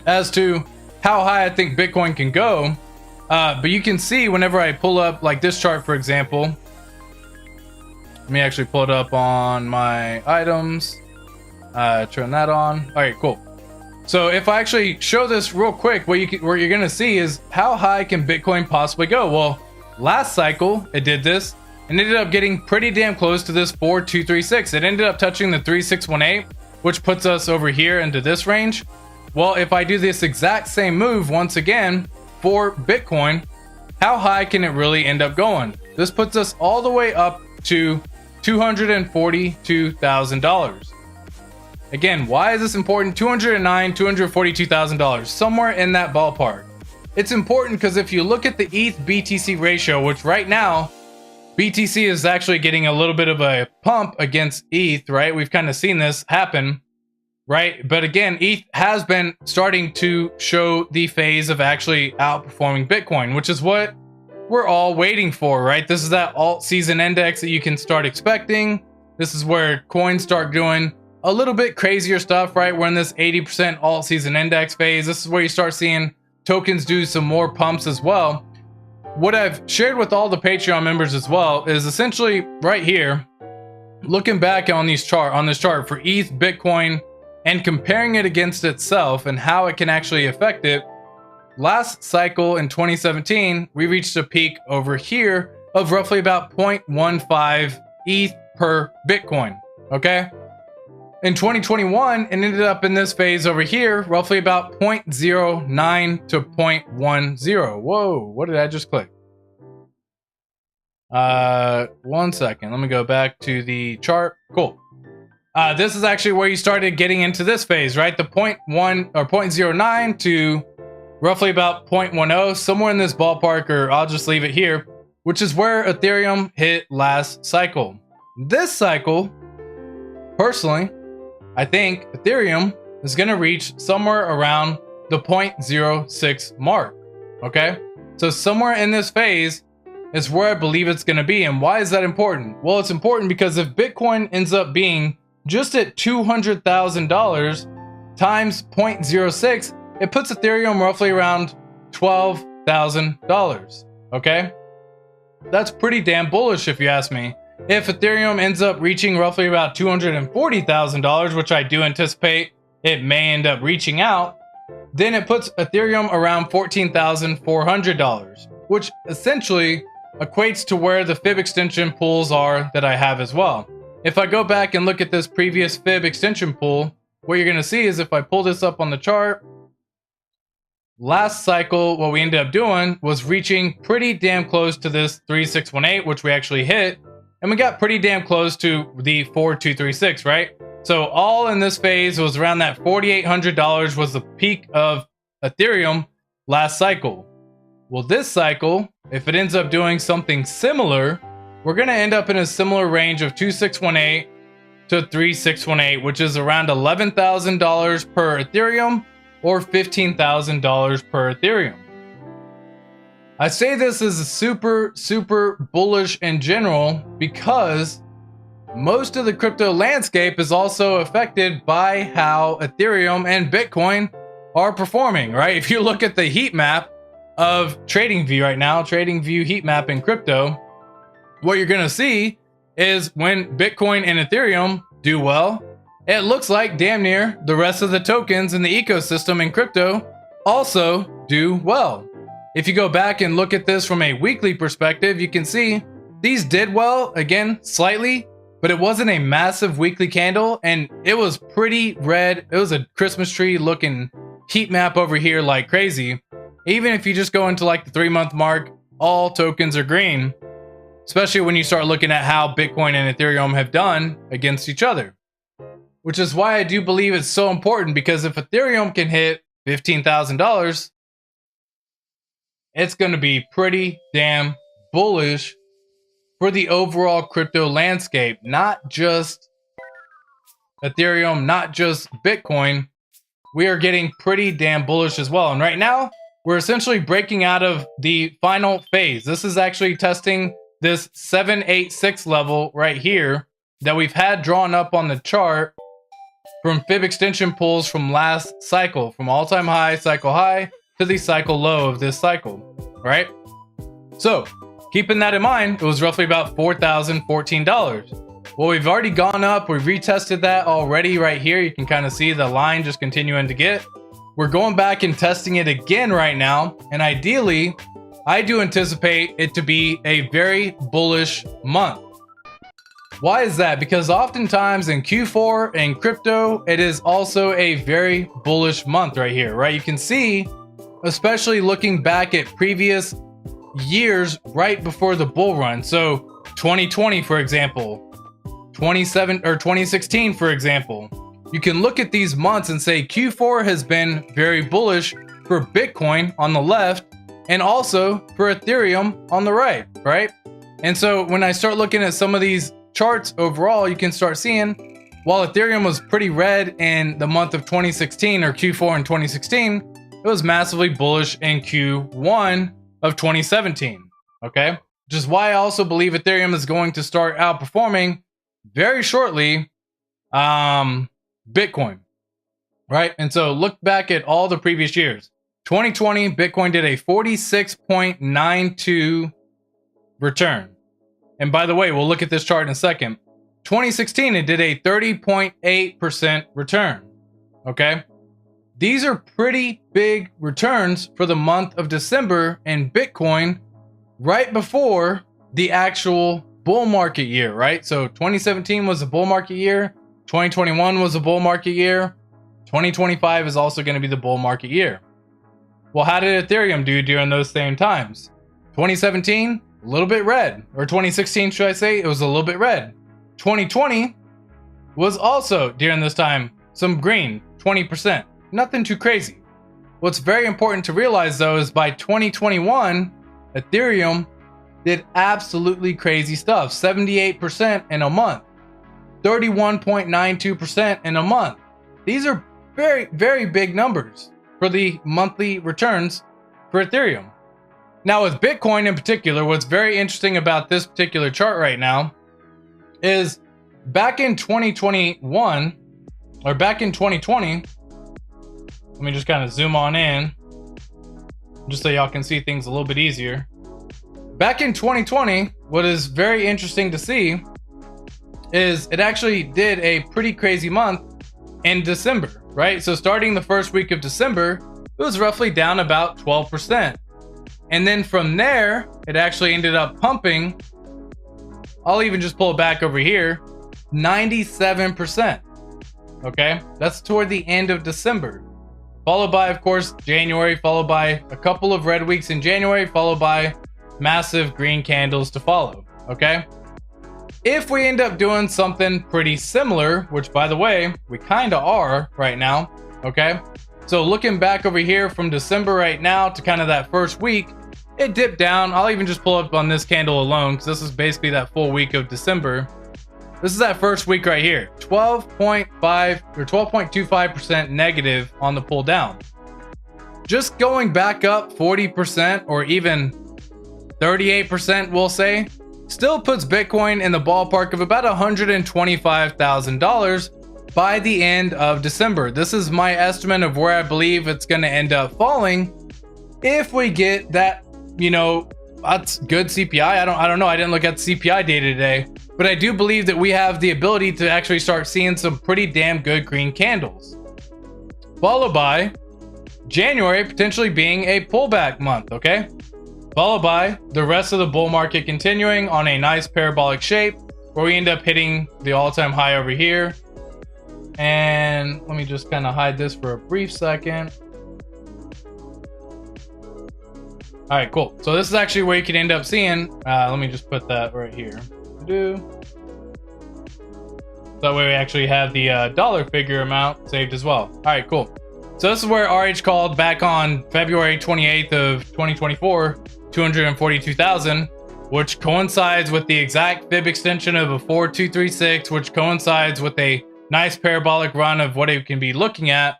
as to how high I think Bitcoin can go. But you can see whenever I pull up like this chart, for example. Let me actually pull it up on my items. Turn that on. All right, cool. So if I actually show this real quick, what you're gonna see is how high can Bitcoin possibly go? Well, last cycle it did this and ended up getting pretty damn close to this 4236. It ended up touching the 3618, which puts us over here into this range. Well, if I do this exact same move once again for Bitcoin, how high can it really end up going? This puts us all the way up to $242,000. Again, why is this important? $242,000, somewhere in that ballpark. It's important because if you look at the ETH BTC ratio, which right now BTC is actually getting a little bit of a pump against ETH, right? We've kind of seen this happen, right? But again, ETH has been starting to show the phase of actually outperforming Bitcoin, which is what we're all waiting for, right? This is that alt season index that you can start expecting. This is where coins start doing a little bit crazier stuff, right? We're in this 80% alt season index phase. This is where you start seeing tokens do some more pumps as well. What I've shared with all the Patreon members as well is essentially right here, looking back on this chart for ETH, Bitcoin, and comparing it against itself and how it can actually affect it. Last cycle in 2017, we reached a peak over here of roughly about 0.15 ETH per Bitcoin, okay? In 2021, it ended up in this phase over here, roughly about 0.09 to 0.10. Whoa, what did I just click? 1 second, let me go back to the chart. Cool. This is actually where you started getting into this phase, right? The 0.1 or 0.09 to roughly about 0.10, somewhere in this ballpark, or I'll just leave it here, which is where Ethereum hit last cycle. This cycle, personally, I think Ethereum is going to reach somewhere around the 0.06 mark, okay? So somewhere in this phase is where I believe it's going to be. And why is that important? Well, it's important because if Bitcoin ends up being just at $200,000 times 0.06, it puts Ethereum roughly around $12,000, okay? That's pretty damn bullish if you ask me. If Ethereum ends up reaching roughly about $240,000, which I do anticipate it may end up reaching out, then it puts Ethereum around $14,400, which essentially equates to where the fib extension pools are that I have as well. If I go back and look at this previous fib extension pool, what you're going to see is if I pull this up on the chart, last cycle, what we ended up doing was reaching pretty damn close to this 3618, which we actually hit. And we got pretty damn close to the 4236, right? So all in this phase was around that $4,800 was the peak of Ethereum last cycle. Well, this cycle, if it ends up doing something similar, we're going to end up in a similar range of 2618 to 3618, which is around $11,000 per Ethereum or $15,000 per Ethereum. I say this is super bullish in general because most of the crypto landscape is also affected by how Ethereum and Bitcoin are performing, right? If you look at the heat map of TradingView right now, TradingView heat map in crypto, what you're going to see is when Bitcoin and Ethereum do well, it looks like damn near the rest of the tokens in the ecosystem in crypto also do well. If you go back and look at this from a weekly perspective, you can see these did well, again, slightly, but it wasn't a massive weekly candle, and it was pretty red. It was a Christmas tree looking heat map over here like crazy. Even if you just go into like the 3-month mark, all tokens are green, especially when you start looking at how Bitcoin and Ethereum have done against each other. Which is why I do believe it's so important, because if Ethereum can hit $15,000, it's going to be pretty damn bullish for the overall crypto landscape, not just Ethereum, not just Bitcoin. We are getting pretty damn bullish as well. And right now, we're essentially breaking out of the final phase. This is actually testing this 786 level right here that we've had drawn up on the chart from fib extension pulls from last cycle, from all-time high, cycle high, to the cycle low of this cycle, right? So, keeping that in mind, it was roughly about $4,014. Well, we've already gone up. We've retested that already right here. You can kind of see the line just continuing to get. We're going back and testing it again right now. And ideally, I do anticipate it to be a very bullish month. Why is that? Because oftentimes in Q4 and crypto, it is also a very bullish month right here, right? You can see, especially looking back at previous years right before the bull run. So 2020, for example, 2016, for example, you can look at these months and say Q4 has been very bullish for Bitcoin on the left and also for Ethereum on the right, right? And so when I start looking at some of these charts overall, you can start seeing while Ethereum was pretty red in the month of 2016 or Q4 in 2016, it was massively bullish in Q1 of 2017, okay? Which is why I also believe Ethereum is going to start outperforming very shortly Bitcoin, right? And so look back at all the previous years. 2020, Bitcoin did a 46.92 return. And by the way, we'll look at this chart in a second. 2016, it did a 30.8% return, okay? These are pretty big returns for the month of December in Bitcoin right before the actual bull market year, right? So 2017 was a bull market year. 2021 was a bull market year. 2025 is also going to be the bull market year. Well, how did Ethereum do during those same times? 2017, a little bit red. Or 2016, should I say? It was a little bit red. 2020 was also, during this time, some green, 20%. Nothing too crazy. What's very important to realize, though, is by 2021, Ethereum did absolutely crazy stuff. 78% in a month. 31.92% in a month. These are very, very big numbers for the monthly returns for Ethereum. Now, with Bitcoin in particular, what's very interesting about this particular chart right now is back in 2021, or back in 2020, let me just kind of zoom on in, just so y'all can see things a little bit easier. Back in 2020, what is very interesting to see is it actually did a pretty crazy month in December, right? So starting the first week of December, it was roughly down about 12%. And then from there, it actually ended up pumping, I'll even just pull it back over here, 97%. Okay, that's toward the end of December. Followed by, of course, January, followed by a couple of red weeks in January, followed by massive green candles to follow, okay? If we end up doing something pretty similar, which by the way, we kind of are right now, okay? So looking back over here from December right now to kind of that first week, it dipped down. I'll even just pull up on this candle alone because this is basically that full week of December. This is that first week right here, 12.5 or 12.25% negative on the pull down. Just going back up 40% or even 38%, we'll say, still puts Bitcoin in the ballpark of about $125,000 by the end of December. This is my estimate of where I believe it's going to end up falling if we get that, you know, that's good CPI. I don't know. I didn't look at the CPI data today, but I do believe that we have the ability to actually start seeing some pretty damn good green candles, followed by January potentially being a pullback month. Okay, followed by the rest of the bull market continuing on a nice parabolic shape where we end up hitting the all-time high over here. And let me just kind of hide this for a brief second. All right, cool. So this is actually where you can end up seeing. Let me just put that right here. That way we actually have the dollar figure amount saved as well. All right, cool. So this is where RH called back on February 28th of 2024, 242,000, which coincides with the exact fib extension of a 4236, which coincides with a nice parabolic run of what it can be looking at.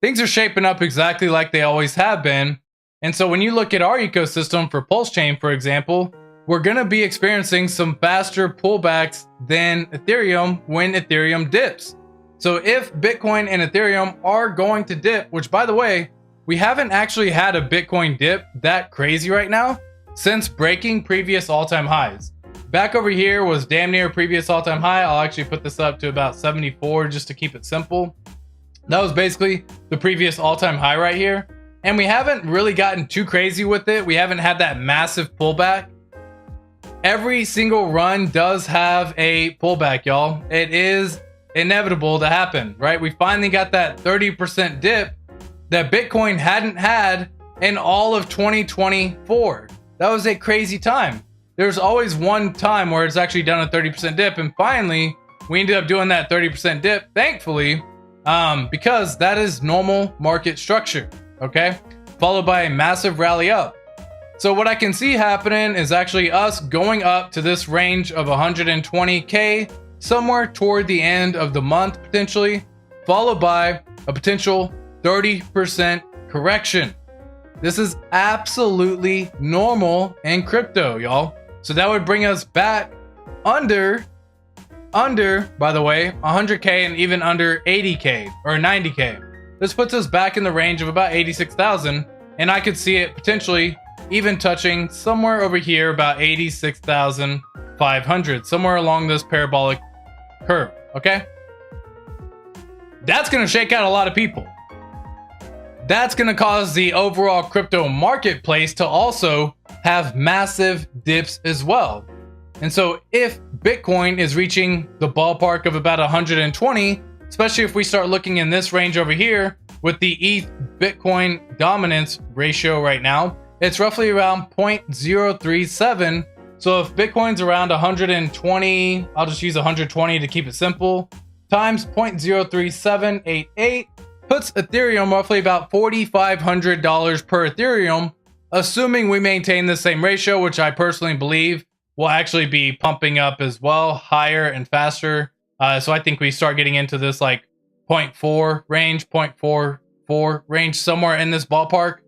Things are shaping up exactly like they always have been. And so when you look at our ecosystem for Pulse Chain, for example, we're going to be experiencing some faster pullbacks than Ethereum when Ethereum dips. So if Bitcoin and Ethereum are going to dip, which by the way, we haven't actually had a Bitcoin dip that crazy right now since breaking previous all-time highs. Back over here was damn near previous all-time high. I'll actually put this up to about 74 just to keep it simple. That was basically the previous all-time high right here. And we haven't really gotten too crazy with it. We haven't had that massive pullback. Every single run does have a pullback, y'all. It is inevitable to happen, right? We finally got that 30% dip that Bitcoin hadn't had in all of 2024. That was a crazy time. There's always one time where it's actually done a 30% dip, and finally we ended up doing that 30% dip, thankfully, because that is normal market structure, okay? Followed by a massive rally up. So what I can see happening is actually us going up to this range of 120K somewhere toward the end of the month, potentially, followed by a potential 30% correction. This is absolutely normal in crypto, y'all. So that would bring us back under, by the way, 100K and even under 80K or 90K. This puts us back in the range of about 86,000, and I could see it potentially even touching somewhere over here about 86,500, somewhere along this parabolic curve, okay? That's gonna shake out a lot of people. That's gonna cause the overall crypto marketplace to also have massive dips as well. And so if Bitcoin is reaching the ballpark of about 120, especially if we start looking in this range over here with the ETH Bitcoin dominance ratio right now, it's roughly around 0.037. So if Bitcoin's around 120, I'll just use 120 to keep it simple, times 0.03788 puts Ethereum roughly about $4,500 per Ethereum, assuming we maintain the same ratio, which I personally believe will actually be pumping up as well, higher and faster. So I think we start getting into this like 0.4 range, 0.44 range, somewhere in this ballpark,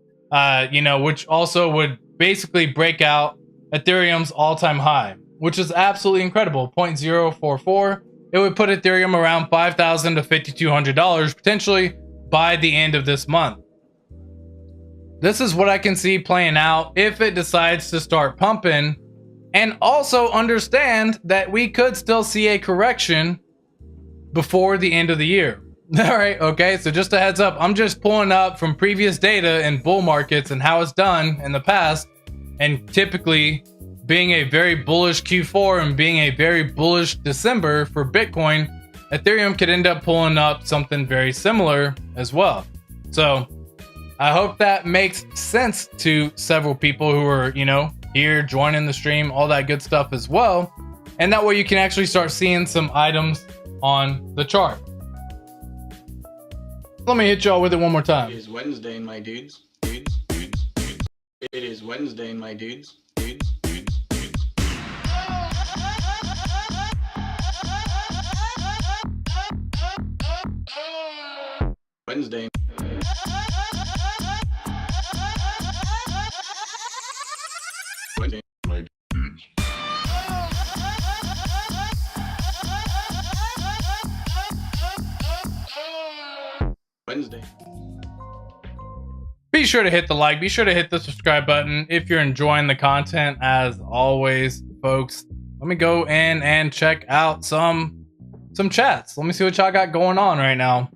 you know, which also would basically break out Ethereum's all-time high, which is absolutely incredible, 0.044. It would put Ethereum around $5,000 to $5,200 potentially by the end of this month. This is what I can see playing out if it decides to start pumping, and also understand that we could still see a correction before the end of the year. All right, okay, so just a heads up, I'm just pulling up from previous data in bull markets and how it's done in the past, and typically being a very bullish Q4 and being a very bullish December for Bitcoin, Ethereum could end up pulling up something very similar as well. So I hope that makes sense to several people who are, you know, here joining the stream, all that good stuff as well. And that way you can actually start seeing some items on the chart. Let me hit y'all with it one more time. It is Wednesday, my dudes. It is Wednesday, my dudes. Wednesday. Wednesday, my dudes. Wednesday. Be sure to hit the like, be sure to hit the subscribe button if you're enjoying the content. As always, folks, let me go in and check out some chats. Let me see what y'all got going on right now.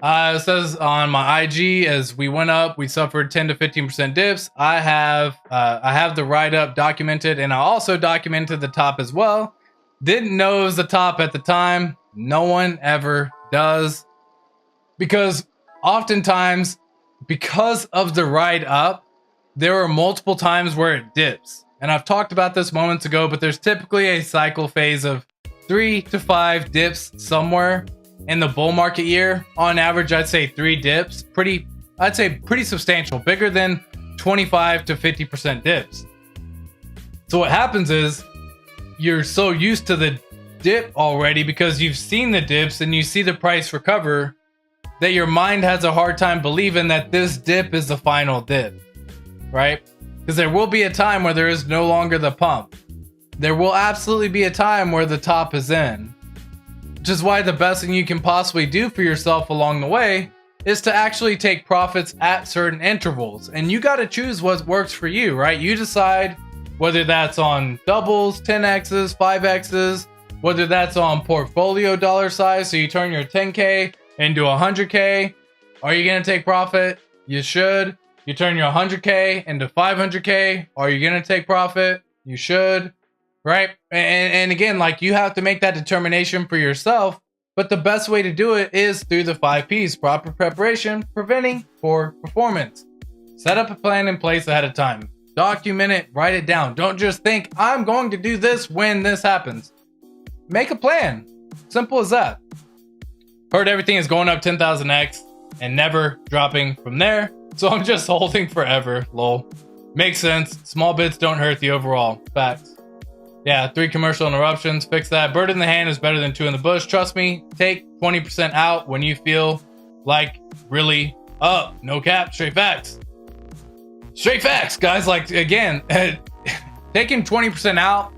It says on my IG, as we went up, we suffered 10 to 15% dips. I have the write up documented, and I also documented the top as well. Didn't know it was the top at the time. No one ever does, because oftentimes, because of the ride up, there are multiple times where it dips. And I've talked about this moments ago, but there's typically a cycle phase of 3 to 5 dips somewhere in the bull market year. On average, I'd say 3 dips. Pretty substantial, bigger than 25 to 50% dips. So what happens is you're so used to the dip already, because you've seen the dips and you see the price recover, that your mind has a hard time believing that this dip is the final dip, right? Because there will be a time where there is no longer the pump. There will absolutely be a time where the top is in. Which is why the best thing you can possibly do for yourself along the way is to actually take profits at certain intervals. And you got to choose what works for you, right? You decide whether that's on doubles, 10x's, 5x's, whether that's on portfolio dollar size. So you turn your 10K into 100K. Are you going to take profit? You should. You turn your 100K into 500K. Are you going to take profit? You should. Right? And again, like, you have to make that determination for yourself. But the best way to do it is through the 5 P's: proper preparation, preventing poor performance. Set up a plan in place ahead of time. Document it, write it down. Don't just think, I'm going to do this when this happens. Make a plan. Simple as that. Heard everything is going up 10,000x and never dropping from there, so I'm just holding forever. Lol. Makes sense. Small bits don't hurt the overall. Facts. Yeah, 3 commercial interruptions. Fix that. Bird in the hand is better than 2 in the bush. Trust me. Take 20% out when you feel like really up. No cap. Straight facts. Straight facts, guys. Like, again, taking 20% out,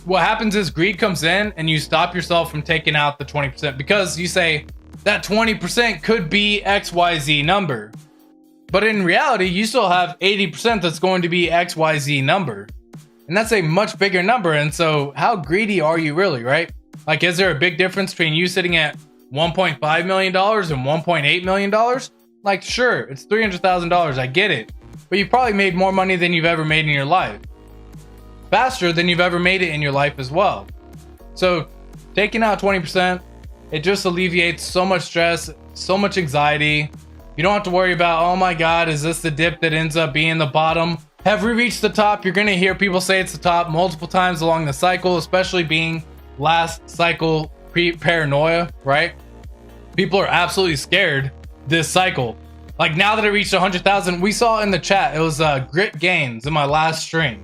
what happens is greed comes in and you stop yourself from taking out the 20%, because you say that 20% could be XYZ number. But in reality, you still have 80% that's going to be XYZ number. And that's a much bigger number. And so how greedy are you really, right? Like, is there a big difference between you sitting at $1.5 million and $1.8 million? Like, sure, it's $300,000. I get it. But you probably made more money than you've ever made in your life. Faster than you've ever made it in your life as well. So taking out 20%, it just alleviates so much stress, so much anxiety. You don't have to worry about, oh my God, is this the dip that ends up being the bottom? Have we reached the top? You're going to hear people say it's the top multiple times along the cycle, especially being last cycle paranoia, right? People are absolutely scared this cycle. Like, now that it reached 100,000, we saw in the chat, it was Grit Gains in my last stream.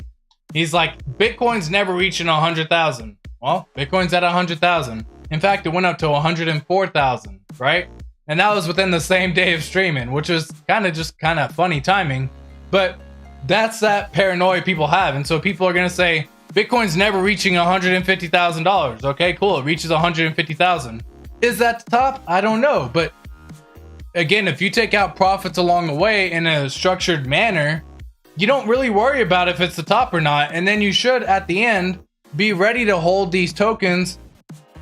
He's like, Bitcoin's never reaching 100,000. Well, Bitcoin's at 100,000. In fact, it went up to 104,000, right? And that was within the same day of streaming, which is kind of funny timing. But that's that paranoia people have. And so people are going to say, Bitcoin's never reaching $150,000. Okay, cool. It reaches 150,000. Is that the top? I don't know. But again, if you take out profits along the way in a structured manner, you don't really worry about if it's the top or not. And then you should, at the end, be ready to hold these tokens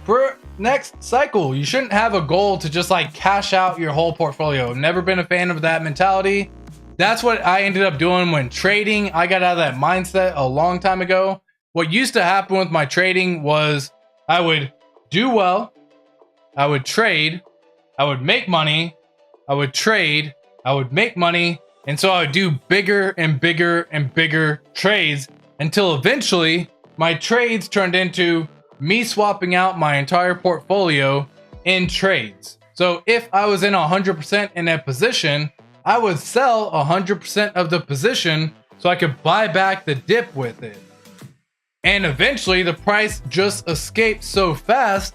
for next cycle. You shouldn't have a goal to just like cash out your whole portfolio. I've never been a fan of that mentality. That's what I ended up doing when trading. I got out of that mindset a long time ago. What used to happen with my trading was I would do well, I would trade, I would make money, I would trade, I would make money. And so I would do bigger and bigger and bigger trades until eventually my trades turned into me swapping out my entire portfolio in trades. So if I was in 100% in a position, I would sell 100% of the position so I could buy back the dip with it. And eventually the price just escaped so fast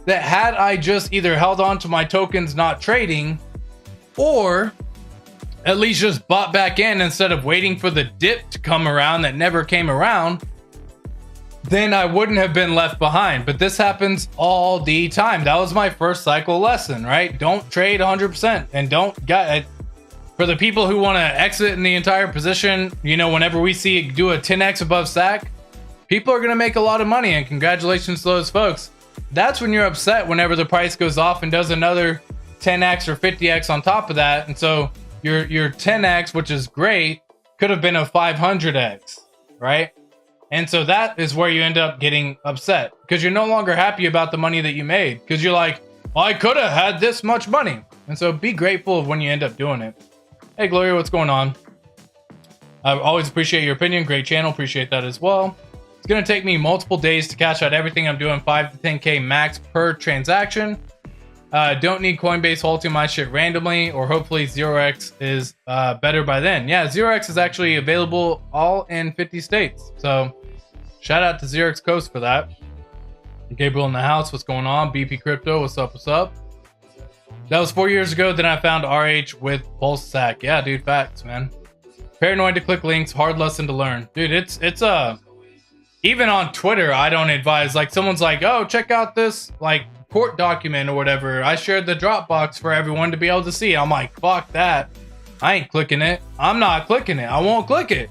that had I just either held on to my tokens not trading, or at least just bought back in instead of waiting for the dip to come around that never came around, then I wouldn't have been left behind. But this happens all the time. That was my first cycle lesson, right? Don't trade 100% and don't get it. For the people who want to exit in the entire position, you know, whenever we see do a 10x above stack, people are going to make a lot of money, and congratulations to those folks. That's when you're upset whenever the price goes off and does another 10x or 50x on top of that. And so your 10x, which is great, could have been a 500x, right? And so that is where you end up getting upset because you're no longer happy about the money that you made because you're like, well, I could have had this much money. And so be grateful of when you end up doing it. Hey, Gloria, what's going on? I always appreciate your opinion. Great channel. Appreciate that as well. It's going to take me multiple days to cash out everything. I'm doing 5 to 10K max per transaction. Don't need Coinbase halting my shit randomly, or hopefully 0x is better by then. Yeah, 0x is actually available all in 50 states. So shout out to 0x Coast for that. Gabriel in the house, what's going on? BP Crypto, what's up, what's up? That was 4 years ago. Then I found RH with Pulse Sack. Yeah, dude, facts, man. Paranoid to click links, hard lesson to learn. Dude, it's even on Twitter, I don't advise. Like, someone's like, oh, check out this, like, court document or whatever. I shared the Dropbox for everyone to be able to see. I'm like, fuck that. I ain't clicking it. I'm not clicking it. I won't click it.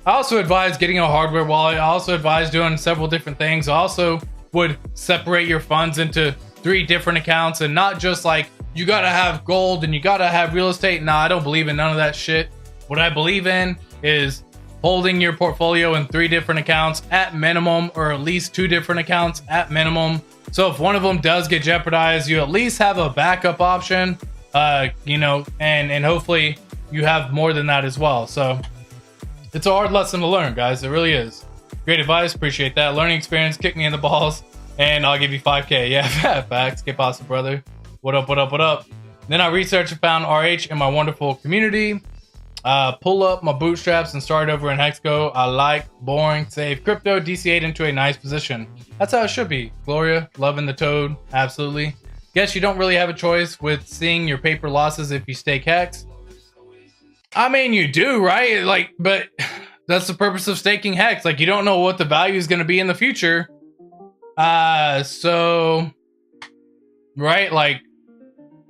I also advise getting a hardware wallet. I also advise doing several different things. I also would separate your funds into 3 different accounts and not just like, you gotta have gold and you gotta have real estate. Nah, I don't believe in none of that shit. What I believe in is holding your portfolio in 3 different accounts at minimum, or at least 2 different accounts at minimum. So if one of them does get jeopardized, you at least have a backup option, you know, and hopefully you have more than that as well. So it's a hard lesson to learn, guys. It really is. Great advice. Appreciate that. Learning experience. Kick me in the balls and I'll give you 5K. Yeah, facts. Get pasta, brother. What up, what up, what up? Then I researched and found RH in my wonderful community. Pull up my bootstraps and start over in Hexco. I like boring, save crypto, DC8 into a nice position. That's how it should be. Gloria, loving the toad. Absolutely. Guess you don't really have a choice with seeing your paper losses if you stake Hex. I mean, you do, right? Like, but that's the purpose of staking Hex. Like, you don't know what the value is going to be in the future. So, right? Like,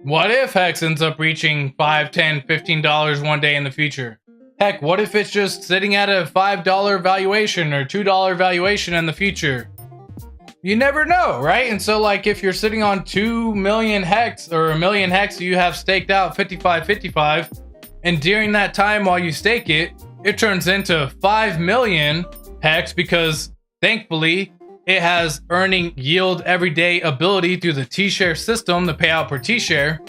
what if Hex ends up reaching $5, $10, $15 one day in the future? Heck, what if it's just sitting at a $5 valuation or $2 valuation in the future? You never know, right? And so, like, if you're sitting on 2 million Hex or 1 million Hex, you have staked out 55, and during that time while you stake it, it turns into 5 million Hex because thankfully it has earning yield everyday ability through the T-share system, the payout per T-share.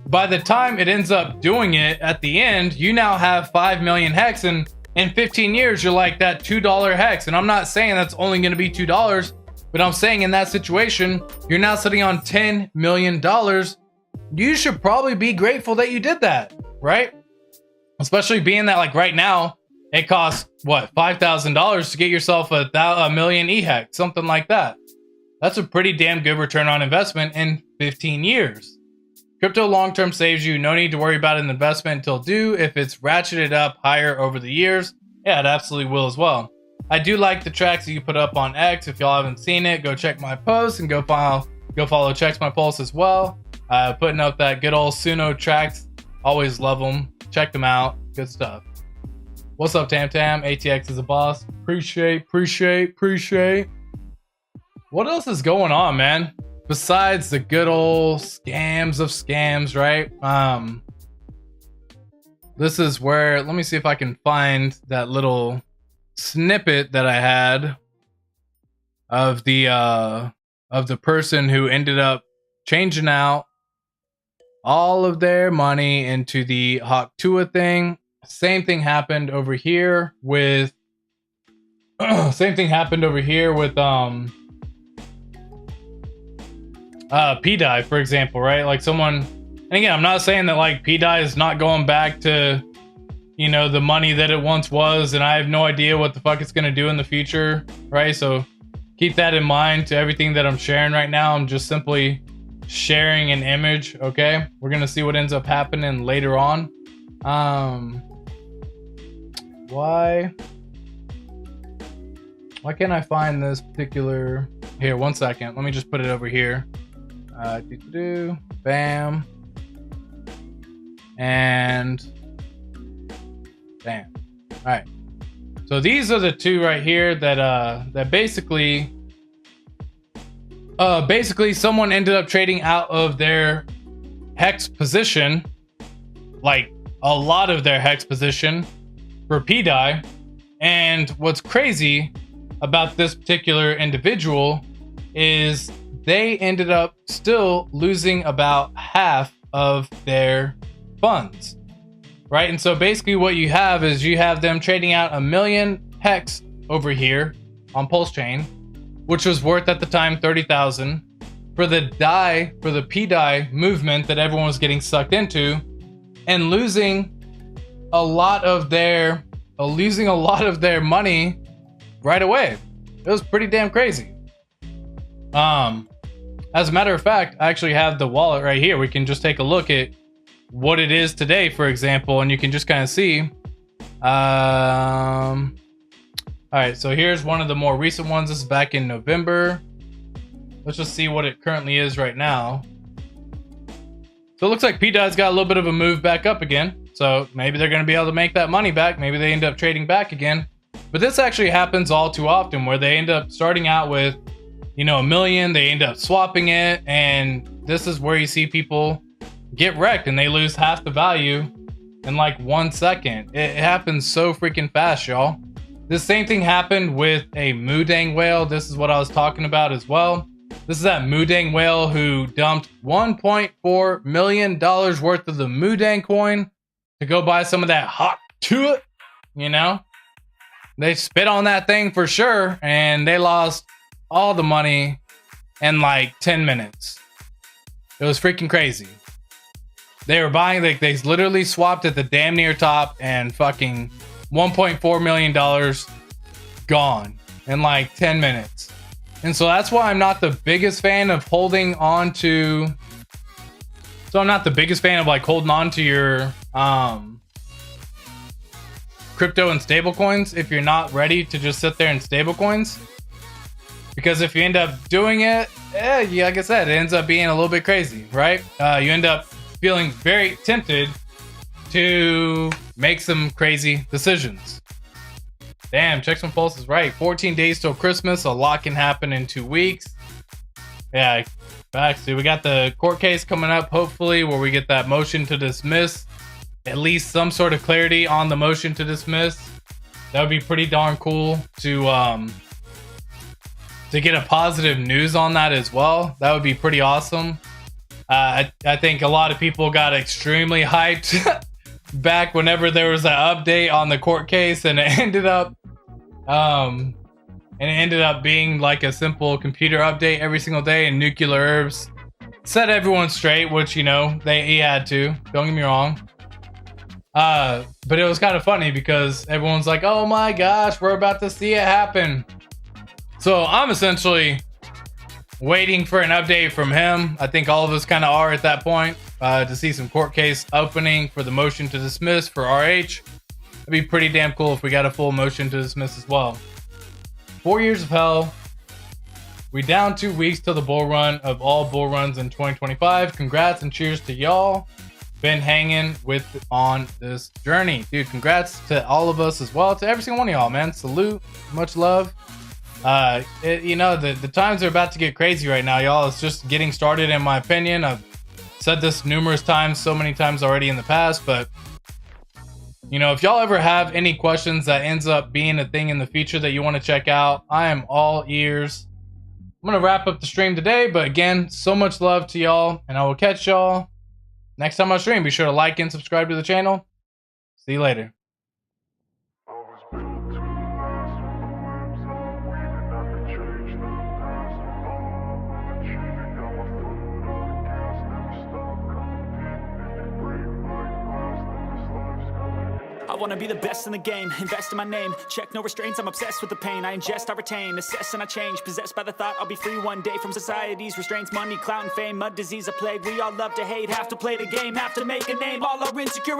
By the time it ends up doing it at the end, you now have 5 million Hex, and in 15 years, you're like that $2 Hex. And I'm not saying that's only going to be $2, but I'm saying in that situation, you're now sitting on $10 million. You should probably be grateful that you did that, right? Especially being that, like, right now, it costs, what, $5,000 to get yourself a million EHEX, something like that. That's a pretty damn good return on investment in 15 years. Crypto long-term saves you. No need to worry about an investment until due. If it's ratcheted up higher over the years, yeah, it absolutely will as well. I do like the tracks that you put up on X. If y'all haven't seen it, go check my post and go follow Checks My Pulse as well. Putting up that good old Suno tracks. Always love them. Check them out. Good stuff. What's up, Tam Tam? ATX is a boss. Appreciate. What else is going on, man? Besides the good old scams of scams, right? This is where, let me see if I can find that little snippet that I had of the person who ended up changing out all of their money into the Haktua thing. Same thing happened over here with PDI, for example, right? Like someone, and And again, I'm not saying that like PDI is not going back to, you know, the money that it once was, and I have no idea what the fuck it's gonna do in the future, right? So keep that in mind to everything that I'm sharing right now. I'm just simply sharing an image, okay? We're gonna see what ends up happening later on. Why can't I find this particular... Here, one second. Let me just put it over here. Bam. And bam. All right. So these are the two right here that basically someone ended up trading out of their hex position, like a lot of their hex position, for PDI. And what's crazy about this particular individual is they ended up still losing about half of their funds, right? And so basically what you have is you have them trading out 1 million hex over here on Pulse Chain, which was worth at the time 30,000 for the PDI movement that everyone was getting sucked into, and losing a lot of their money right away. It was pretty damn crazy. As a matter of fact, I actually have the wallet right here. We can just take a look at what it is today, for example, and you can just kind of see. All right, so here's one of the more recent ones. This is back in November. Let's just see what it currently is right now. So it looks like PDI's got a little bit of a move back up again. So maybe they're going to be able to make that money back. Maybe they end up trading back again. But this actually happens all too often, where they end up starting out with, you know, 1 million. They end up swapping it. And this is where you see people get wrecked and they lose half the value in like 1 second. It happens so freaking fast, y'all. This same thing happened with a Mudang whale. This is what I was talking about as well. This is that Mudang whale who dumped $1.4 million worth of the Mudang coin to go buy some of that hot to it, you know? They spit on that thing for sure, and they lost all the money in like 10 minutes. It was freaking crazy. They were buying, like, they literally swapped at the damn near top, and fucking $1.4 million gone in like 10 minutes. And so that's why I'm not the biggest fan of holding on to. So I'm not the biggest fan of like holding on to your crypto and stable coins if you're not ready to just sit there in stable coins. Because if you end up doing it, yeah, like I said, it ends up being a little bit crazy, right? You end up feeling very tempted to make some crazy decisions. Damn, Checks My Pulse is right. 14 days till Christmas. A lot can happen in 2 weeks. Yeah, facts, dude. We got the court case coming up, hopefully, where we get that motion to dismiss. At least some sort of clarity on the motion to dismiss. That would be pretty darn cool to get a positive news on that as well. That would be pretty awesome. I think a lot of people got extremely hyped back whenever there was an update on the court case, and it ended up being like a simple computer update every single day, and Nuclear Herbs set everyone straight, which, you know, he had to, don't get me wrong. But it was kind of funny because everyone's like, oh my gosh, we're about to see it happen. So I'm essentially waiting for an update from him. I think all of us kind of are at that point, to see some court case opening for the motion to dismiss for RH. It'd be pretty damn cool if we got a full motion to dismiss as well. 4 years of hell. We down 2 weeks till the bull run of all bull runs in 2025. Congrats and cheers to y'all. Been hanging with on this journey, dude. Congrats to all of us as well, to every single one of y'all, man. Salute, much love. You know, the times are about to get crazy right now, y'all. It's just getting started, in my opinion. I've said this numerous times, so many times already in the past, but you know, if y'all ever have any questions that ends up being a thing in the future that you want to check out, I am all ears. I'm gonna wrap up the stream today, but again, so much love to y'all, and I will catch y'all next time I stream. Be sure to like and subscribe to the channel. See you later. I wanna be the best in the game, invest in my name. Check no restraints, I'm obsessed with the pain. I ingest, I retain, assess and I change. Possessed by the thought I'll be free one day from society's restraints. Money, clout and fame, mud, disease, a plague. We all love to hate, have to play the game, have to make a name. All our insecurities